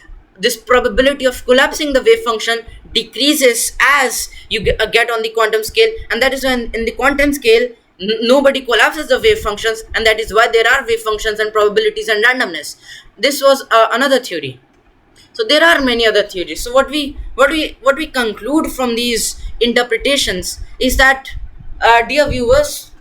probability of collapsing the wave function decreases as you get on the quantum scale, and that is when in the quantum scale nobody collapses the wave functions, and that is why there are wave functions and probabilities and randomness. This was another theory. So there are many other theories. So what we conclude from these interpretations is that, dear viewers,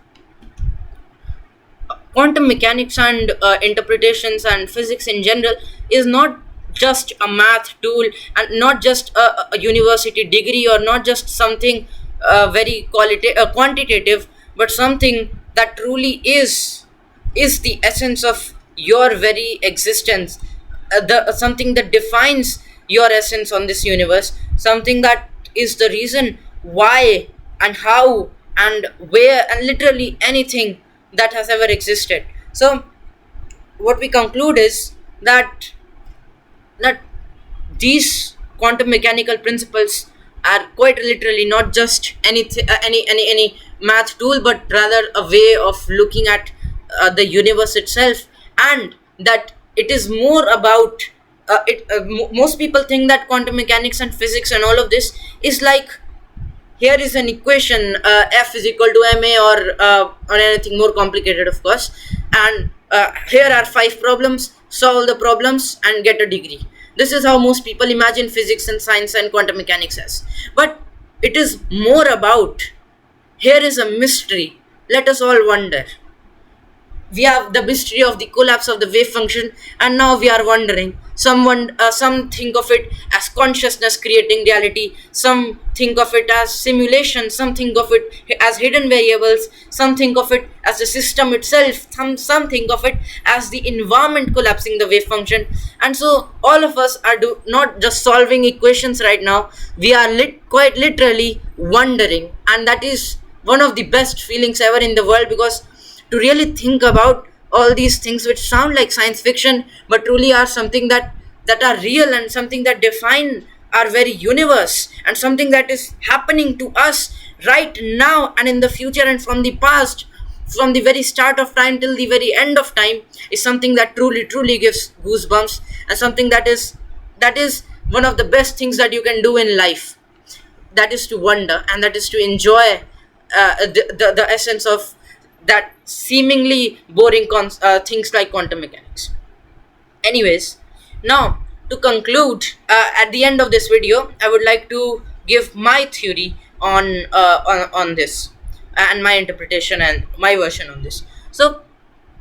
quantum mechanics and interpretations and physics in general is not just a math tool, and not just a university degree, or not just something very quantitative, but something that truly is the essence of your very existence, the something that defines your essence on this universe, something that is the reason why and how and where and literally anything that has ever existed. So what we conclude is that these quantum mechanical principles are quite literally not just any math tool, but rather a way of looking at the universe itself, and that it is more about most people think that quantum mechanics and physics and all of this is like, here is an equation, F is equal to ma, or anything more complicated, of course, and here are 5 problems, solve the problems and get a degree. This is how most people imagine physics and science and quantum mechanics as. But it is more about, here is a mystery, let us all wonder. We have the mystery of the collapse of the wave function, and now we are wondering. Some think of it as consciousness creating reality, some think of it as simulation, some think of it as hidden variables, some think of it as the system itself, some think of it as the environment collapsing the wave function. And so all of us are not just solving equations right now, we are quite literally wondering, and that is one of the best feelings ever in the world, because to really think about all these things which sound like science fiction but truly are something that are real, and something that define our very universe, and something that is happening to us right now and in the future and from the past, from the very start of time till the very end of time, is something that truly gives goosebumps, and something that is one of the best things that you can do in life. That is to wonder, and that is to enjoy the essence of that seemingly boring things like quantum mechanics. Anyways, now to conclude, at the end of this video, I would like to give my theory on this, and my interpretation and my version on this. So,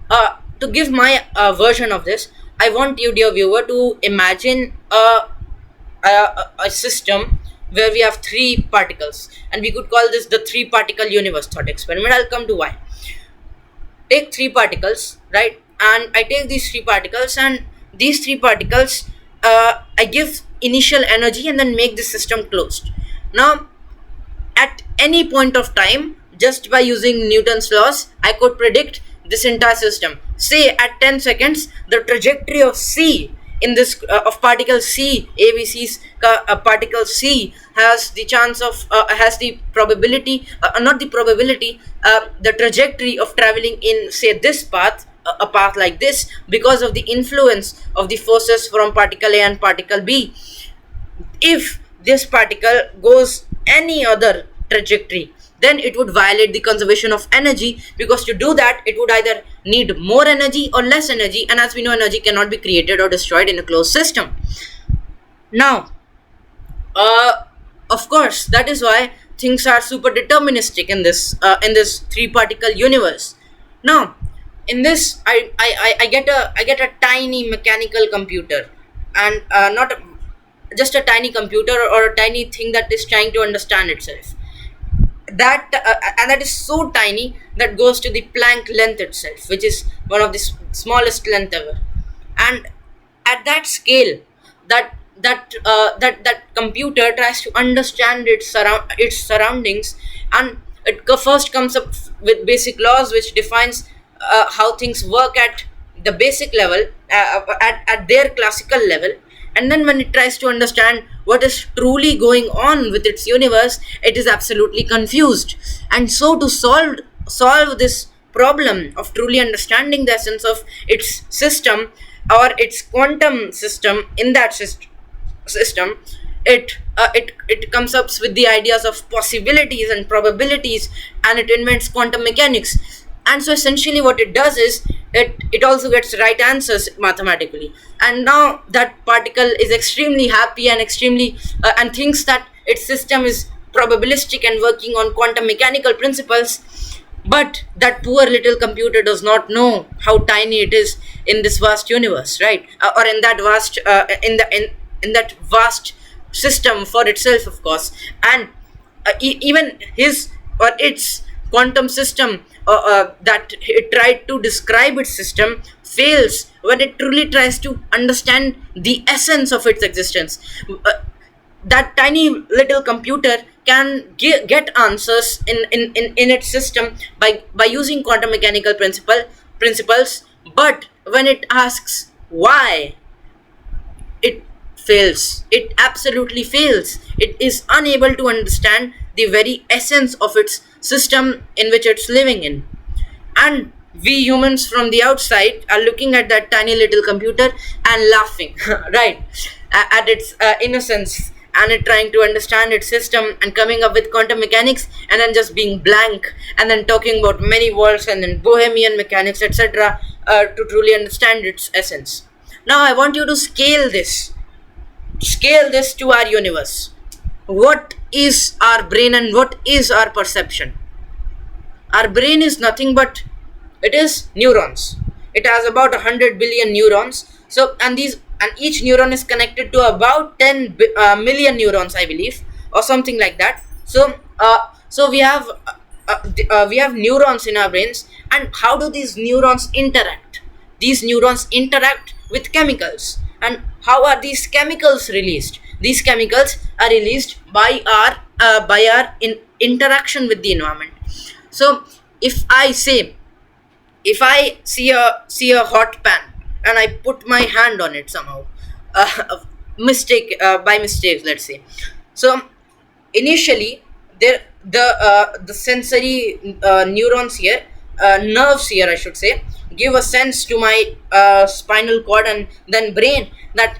to give my version of this, I want you, dear viewer, to imagine a system where we have 3 particles, and we could call this the 3 particle universe thought experiment. I'll come to why. Take 3 particles, right? And I take these 3 particles, and these 3 particles, I give initial energy and then make the system closed. Now, at any point of time, just by using Newton's laws, I could predict this entire system. Say at 10 seconds, the trajectory of C in this of particle C, ABC's particle C has the chance of has the probability, not the probability, the trajectory of traveling in, say, this path, a path like this, because of the influence of the forces from particle A and particle B. If this particle goes any other trajectory, then it would violate the conservation of energy, because to do that it would either need more energy or less energy, and as we know, energy cannot be created or destroyed in a closed system. Now, of course, that is why things are super deterministic in this 3 particle universe. Now, in this I get a tiny mechanical computer, and not just a tiny computer or a tiny thing that is trying to understand itself, and that is so tiny that goes to the Planck length itself, which is one of the smallest length ever. And at that scale, that computer tries to understand its surroundings, and it first comes up with basic laws which defines how things work at the basic level, at their classical level. And then when it tries to understand what is truly going on with its universe, it is absolutely confused. And so to solve this problem of truly understanding the essence of its system, or its quantum system in that system, it comes up with the ideas of possibilities and probabilities, and it invents quantum mechanics. And so essentially what it does is it also gets right answers mathematically. And now that particle is extremely happy and extremely and thinks that its system is probabilistic and working on quantum mechanical principles. But that poor little computer does not know how tiny it is in this vast universe, right? Or in that vast in that vast system for itself, of course. And even his or its quantum system, that it tried to describe its system, fails when it truly tries to understand the essence of its existence. That tiny little computer can get answers in its system by using quantum mechanical principles. But when it asks why, it fails. It absolutely fails. It is unable to understand the very essence of its system in which it's living in. And we humans from the outside are looking at that tiny little computer and laughing, right, at its innocence, and it trying to understand its system and coming up with quantum mechanics, and then just being blank, and then talking about many worlds and then Bohemian mechanics, etc., to truly understand its essence. Now I want you to scale this to our universe. What is our brain and what is our perception? Our brain is nothing but it is neurons. It has about 100 billion neurons. So and each neuron is connected to about 10 million neurons, I believe, or something like that. So we have neurons in our brains. And how do these neurons interact? These neurons interact with chemicals. And how are these chemicals released? These chemicals are released by our interaction with the environment. So if I say, if I see a hot pan and I put my hand on it somehow, by mistake, let's say. So initially, the sensory neurons here, nerves here, I should say, give a sense to my spinal cord and then brain that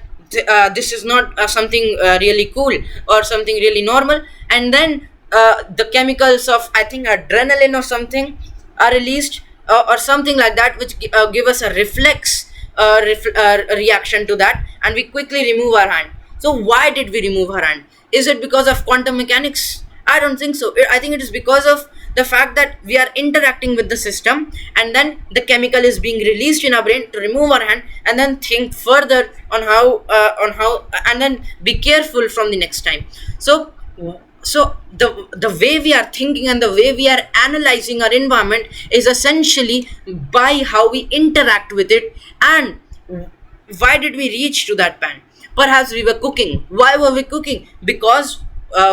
this is not something really cool or something really normal. And then the chemicals of, I think, adrenaline or something are released, or something like that, which give us a reflex reaction to that, and we quickly remove our hand. So why did we remove our hand? Is it because of quantum mechanics? I don't think so. I think it is because of the fact that we are interacting with the system, and then the chemical is being released in our brain to remove our hand, and then think further on how, and then be careful from the next time. So the way we are thinking and the way we are analyzing our environment is essentially by how we interact with it. And why did we reach to that pan? Perhaps we were cooking. Why were we cooking? Because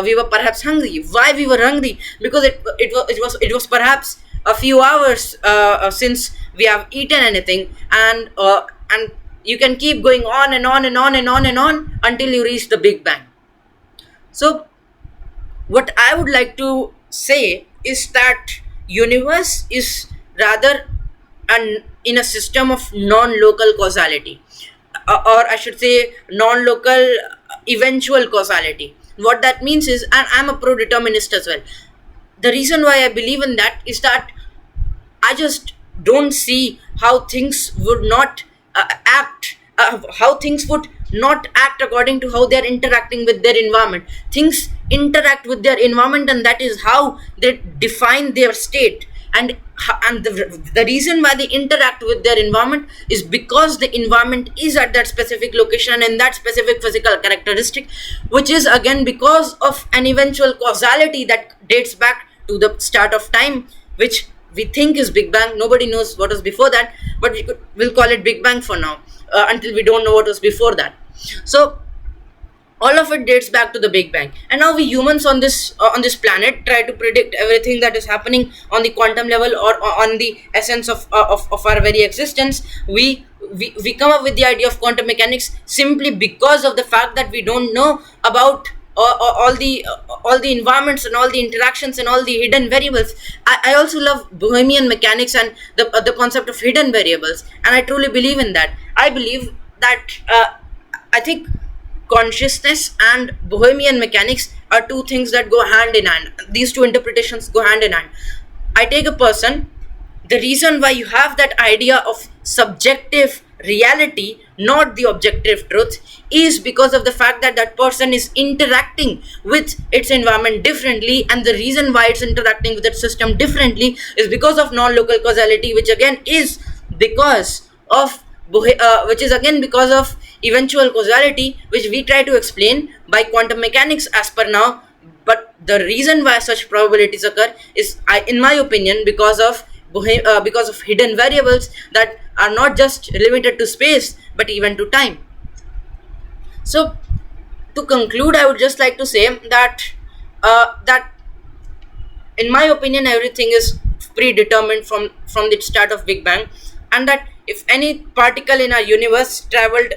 we were perhaps hungry. Why we were hungry? Because it was perhaps a few hours since we have eaten anything. And you can keep going on and on and on and on and on until you reach the Big Bang. So what I would like to say is that universe is rather in a system of non-local causality, or I should say non-local eventual causality. What that means is, and I'm a pro-determinist as well. The reason why I believe in that is that I just don't see how things would not how things would not act according to how they're interacting with their environment. Things interact with their environment, and that is how they define their state. and the reason why they interact with their environment is because the environment is at that specific location and that specific physical characteristic, which is again because of an eventual causality that dates back to the start of time, which we think is Big Bang. Nobody knows what was before that, but we'll call it Big Bang for now, until we don't know what was before that. So all of it dates back to the Big Bang, and now we humans on this planet try to predict everything that is happening on the quantum level, or on the essence of our very existence. We come up with the idea of quantum mechanics simply because of the fact that we don't know about all the environments and all the interactions and all the hidden variables. I also love Bohemian mechanics and the concept of hidden variables, and I truly believe in that. I believe that I think consciousness and Bohemian mechanics are two things that go hand in hand. These two interpretations go hand in hand. I take a person, the reason why you have that idea of subjective reality, not the objective truth, is because of the fact that that person is interacting with its environment differently, and the reason why it's interacting with its system differently is because of non-local causality, which again is because of which is again because of eventual causality, which we try to explain by quantum mechanics as per now. But the reason why such probabilities occur is, in my opinion, because of hidden variables that are not just limited to space but even to time. So to conclude, I would just like to say that in my opinion everything is predetermined from the start of Big Bang, and that if any particle in our universe traveled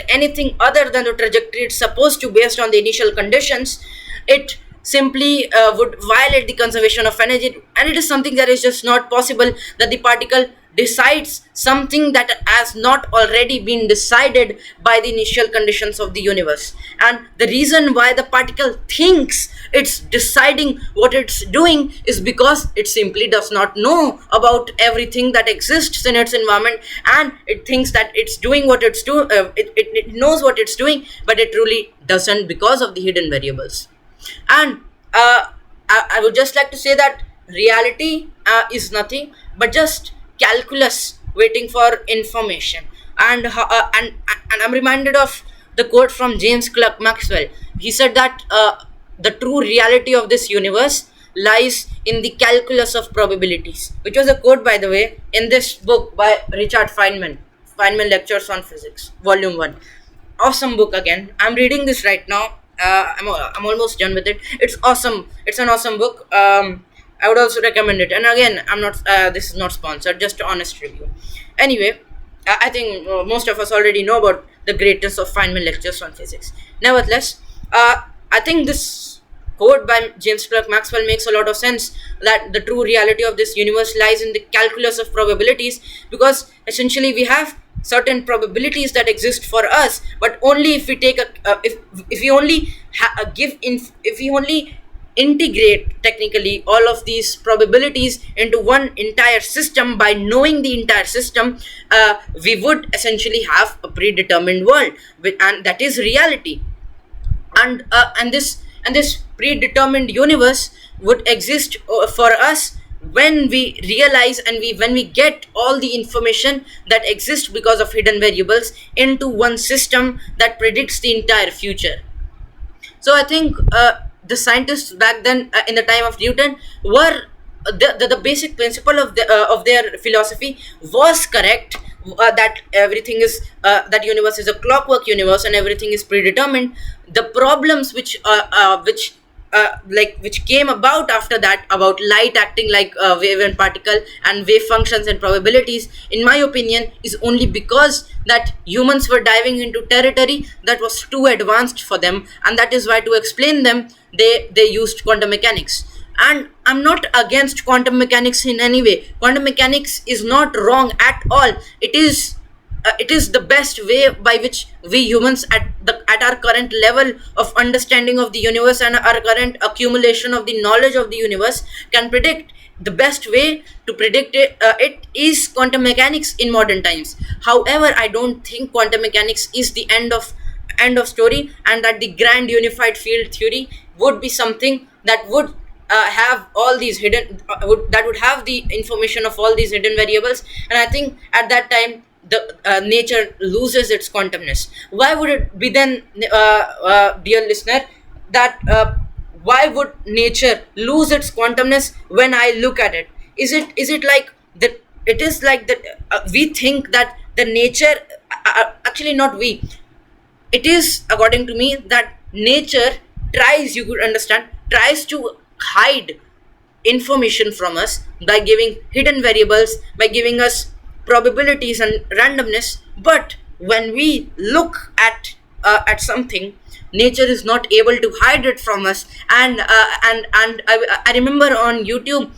anything other than the trajectory it's supposed to based on the initial conditions, it simply would violate the conservation of energy, and it is something that is just not possible, that the particle decides something that has not already been decided by the initial conditions of the universe. And the reason why the particle thinks it's deciding what it's doing is because it simply does not know about everything that exists in its environment, and it thinks that it's doing what it's doing, it knows what it's doing, but it truly doesn't because of the hidden variables. And I would just like to say that reality is nothing but just calculus waiting for information. And I'm reminded of the quote from James Clerk Maxwell. He said that the true reality of this universe lies in the calculus of probabilities, which was a quote, by the way, in this book by Richard Feynman, Feynman Lectures on Physics, Volume 1. Awesome book again. I'm reading this right now. I'm almost done with it. It's awesome. It's an awesome book. I would also recommend it. And again, I'm not. This is not sponsored. Just an honest review. Anyway, I think most of us already know about the greatness of Feynman Lectures on Physics. Nevertheless, I think this quote by James Clerk Maxwell makes a lot of sense, that the true reality of this universe lies in the calculus of probabilities, because essentially we have certain probabilities that exist for us, but only if we take if we only if we only integrate technically all of these probabilities into one entire system. By knowing the entire system, we would essentially have a predetermined world, and that is reality. And this predetermined universe would exist for us when we realize and when we get all the information that exists because of hidden variables into one system that predicts the entire future. So I think the scientists back then, in the time of Newton, were the basic principle of their philosophy was correct, that everything is that universe is a clockwork universe and everything is predetermined. The problems which came about after that, about light acting like a wave and particle, and wave functions and probabilities, in my opinion, is only because that humans were diving into territory that was too advanced for them, and that is why, to explain them, they used quantum mechanics. And I'm not against quantum mechanics in any way. Quantum mechanics is not wrong at all. It is the best way by which we humans at our current level of understanding of the universe and our current accumulation of the knowledge of the universe can predict. The best way to predict it is quantum mechanics in modern times. However, I don't think quantum mechanics is the end of story, and that the grand unified field theory would be something that would have all these hidden that would have the information of all these hidden variables, and I think at that time the nature loses its quantumness. Why would it be then, dear listener, that why would nature lose its quantumness when I look at it? Is it like that? It is like that we think that the nature, actually not we, it is according to me that nature tries, you could understand, tries to hide information from us by giving hidden variables, by giving us probabilities and randomness. But when we look at something, nature is not able to hide it from us. And I remember on YouTube,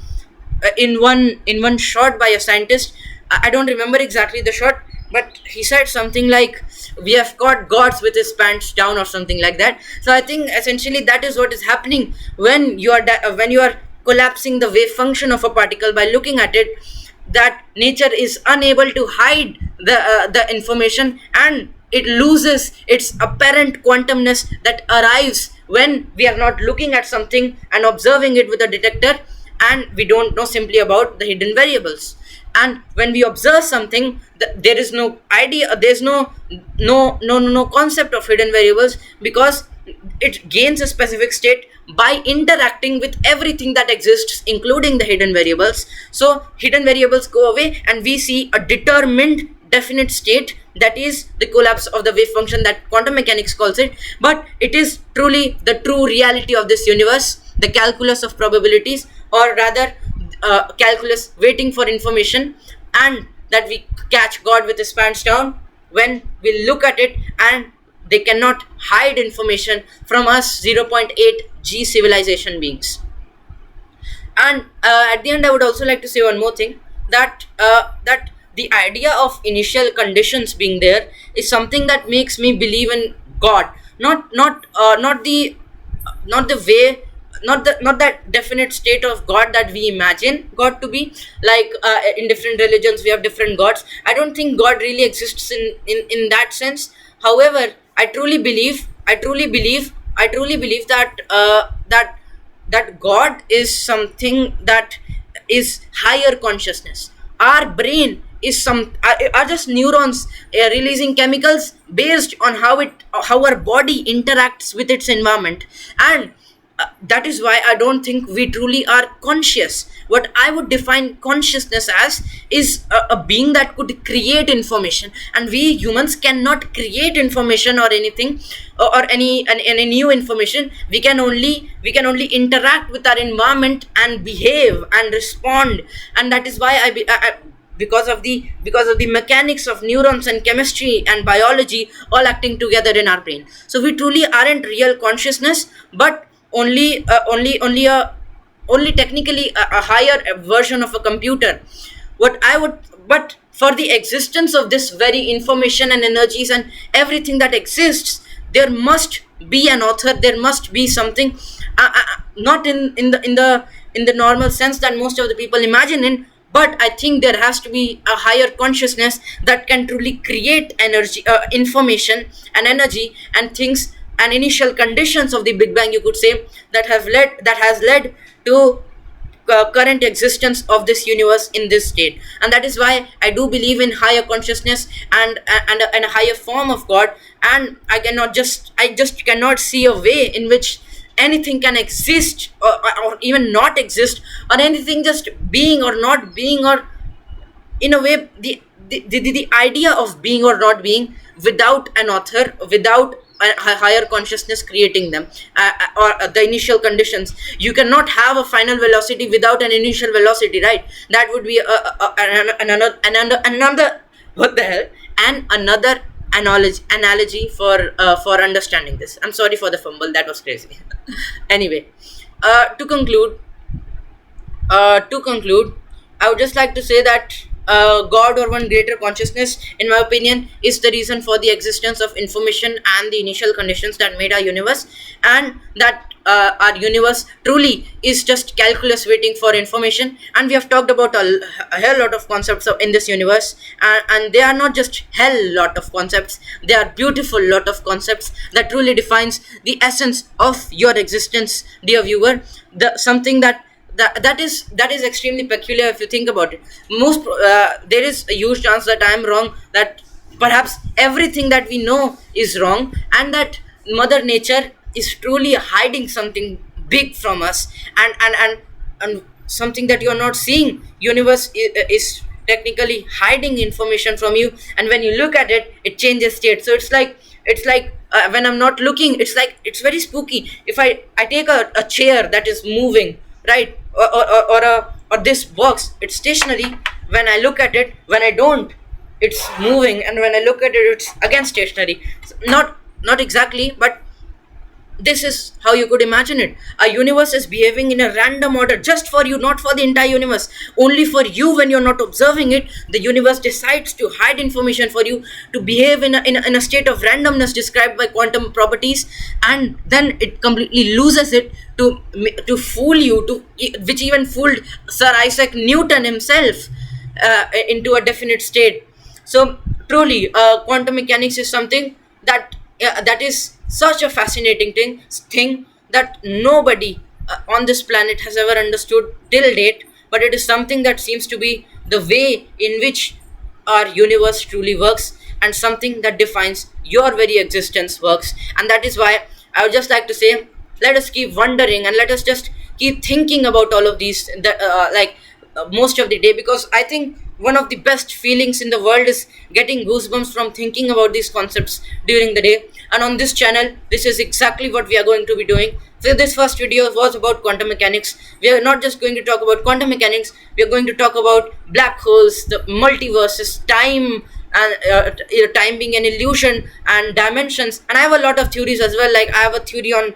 in one shot by a scientist, I don't remember exactly the shot, but he said something like, we have caught gods with his pants down or something like that. So I think essentially that is what is happening when when you are collapsing the wave function of a particle by looking at it, that nature is unable to hide the information, and it loses its apparent quantumness that arrives when we are not looking at something and observing it with a detector, and we don't know simply about the hidden variables. And when we observe something, there is no idea, there's no concept of hidden variables, because it gains a specific state by interacting with everything that exists, including the hidden variables. So hidden variables go away and we see a determined definite state, that is the collapse of the wave function that quantum mechanics calls it. But it is truly the true reality of this universe, the calculus of probabilities, or rather calculus waiting for information, and that we catch God with his pants down when we look at it, and they cannot hide information from us zero point 0.8 G civilization beings. And at the end, I would also like to say one more thing, that the idea of initial conditions being there is something that makes me believe in God, not the way, not that definite state of God that we imagine God to be. Like in different religions we have different gods. I don't think God really exists in that sense. However, I truly believe that that God is something that is higher consciousness. Our brain is are just neurons releasing chemicals based on how our body interacts with its environment. And that is why I don't think we truly are conscious. What I would define consciousness as is a being that could create information, and we humans cannot create information or anything, or any new information. We can only interact with our environment and behave and respond. And that is why because of the mechanics of neurons and chemistry and biology all acting together in our brain. So we truly aren't real consciousness, but only technically a higher version of a computer. But for the existence of this very information and energies and everything that exists, there must be an author, there must be something, not in the normal sense that most of the people imagine in. But I think there has to be a higher consciousness that can truly create energy, information and energy and things, and initial conditions of the big bang, you could say, that has led to current existence of this universe in this state. And that is why I do believe in higher consciousness and a higher form of God. And I just cannot see a way in which anything can exist, or even not exist, or anything just being or not being, or in a way the idea of being or not being without an author, without a higher consciousness creating them, or the initial conditions. You cannot have a final velocity without an initial velocity, right? That would be another what the hell, and another analogy for understanding this. I'm sorry for the fumble, that was crazy. Anyway, to conclude, I would just like to say that God, or one greater consciousness, in my opinion, is the reason for the existence of information and the initial conditions that made our universe. And that our universe truly is just calculus waiting for information. And we have talked about a hell lot of concepts in this universe, and they are not just hell lot of concepts, they are beautiful lot of concepts that truly defines the essence of your existence, dear viewer. The something that is extremely peculiar if you think about it. There is a huge chance that I am wrong, that perhaps everything that we know is wrong, and that mother nature is truly hiding something big from us, and something that you're not seeing. Universe is technically hiding information from you, and when you look at it, it changes state. So it's like when I'm not looking, it's very spooky. If I take a chair that is moving, right, or this box, it's stationary. When I look at it, when I don't, it's moving, and when I look at it, it's again stationary. Not exactly, but this is how you could imagine it. A universe is behaving in a random order just for you, not for the entire universe. Only for you. When you're not observing it, the universe decides to hide information for you, to behave in a state of randomness described by quantum properties, and then it completely loses it to fool you, to which even fooled Sir Isaac Newton himself into a definite state. So truly, quantum mechanics is something that is such a fascinating thing that nobody on this planet has ever understood till date. But it is something that seems to be the way in which our universe truly works, and something that defines your very existence works. And that is why I would just like to say, let us keep wondering, and let us just keep thinking about all of these, most of the day, because I think one of the best feelings in the world is getting goosebumps from thinking about these concepts during the day. And on this channel, this is exactly what we are going to be doing. So this first video was about quantum mechanics. We are not just going to talk about quantum mechanics, we are going to talk about black holes, the multiverses, time, and time being an illusion, and dimensions. And I have a lot of theories as well. Like I have a theory on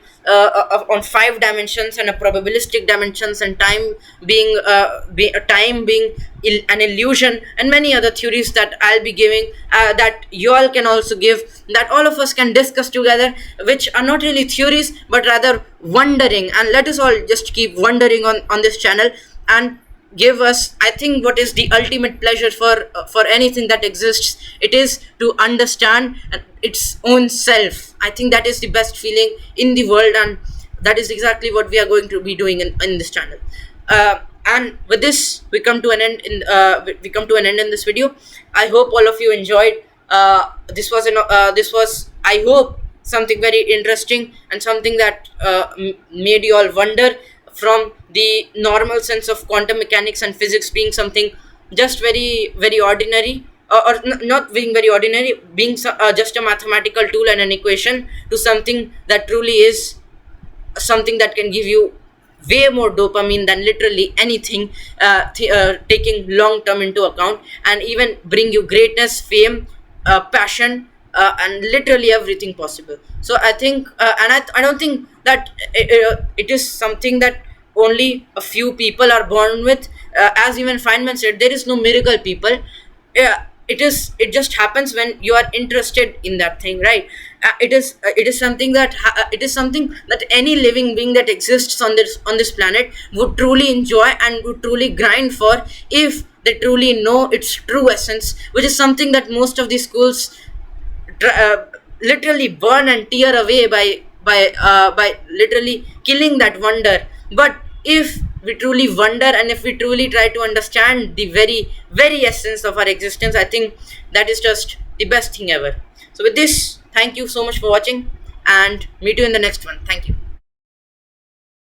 5 dimensions and a probabilistic dimensions, and time being an illusion, and many other theories that I'll be giving, that you all can also give, that all of us can discuss together, which are not really theories but rather wondering. And let us all just keep wondering on this channel, and give us, I think, what is the ultimate pleasure for anything that exists. It is to understand its own self. I think that is the best feeling in the world, and that is exactly what we are going to be doing in this channel. And with this, we come to an end in this video. I hope all of you enjoyed. This was, I hope, something very interesting, and something that made you all wonder from the normal sense of quantum mechanics and physics being something just very very ordinary, not being very ordinary, being just a mathematical tool and an equation, to something that truly is something that can give you way more dopamine than literally anything, taking long term into account, and even bring you greatness, fame, passion, and literally everything possible. So I think, and I don't think that it is something that only a few people are born with. As even Feynman said, there is no miracle people. It just happens when you are interested in that thing, right? It is something that any living being that exists on this planet would truly enjoy and would truly grind for, if they truly know its true essence, which is something that most of these schools literally burn and tear away by literally killing that wonder. But if we truly wonder, and if we truly try to understand the very very essence of our existence, I think that is just the best thing ever. So with this, thank you so much for watching, and meet you in the next one. Thank you.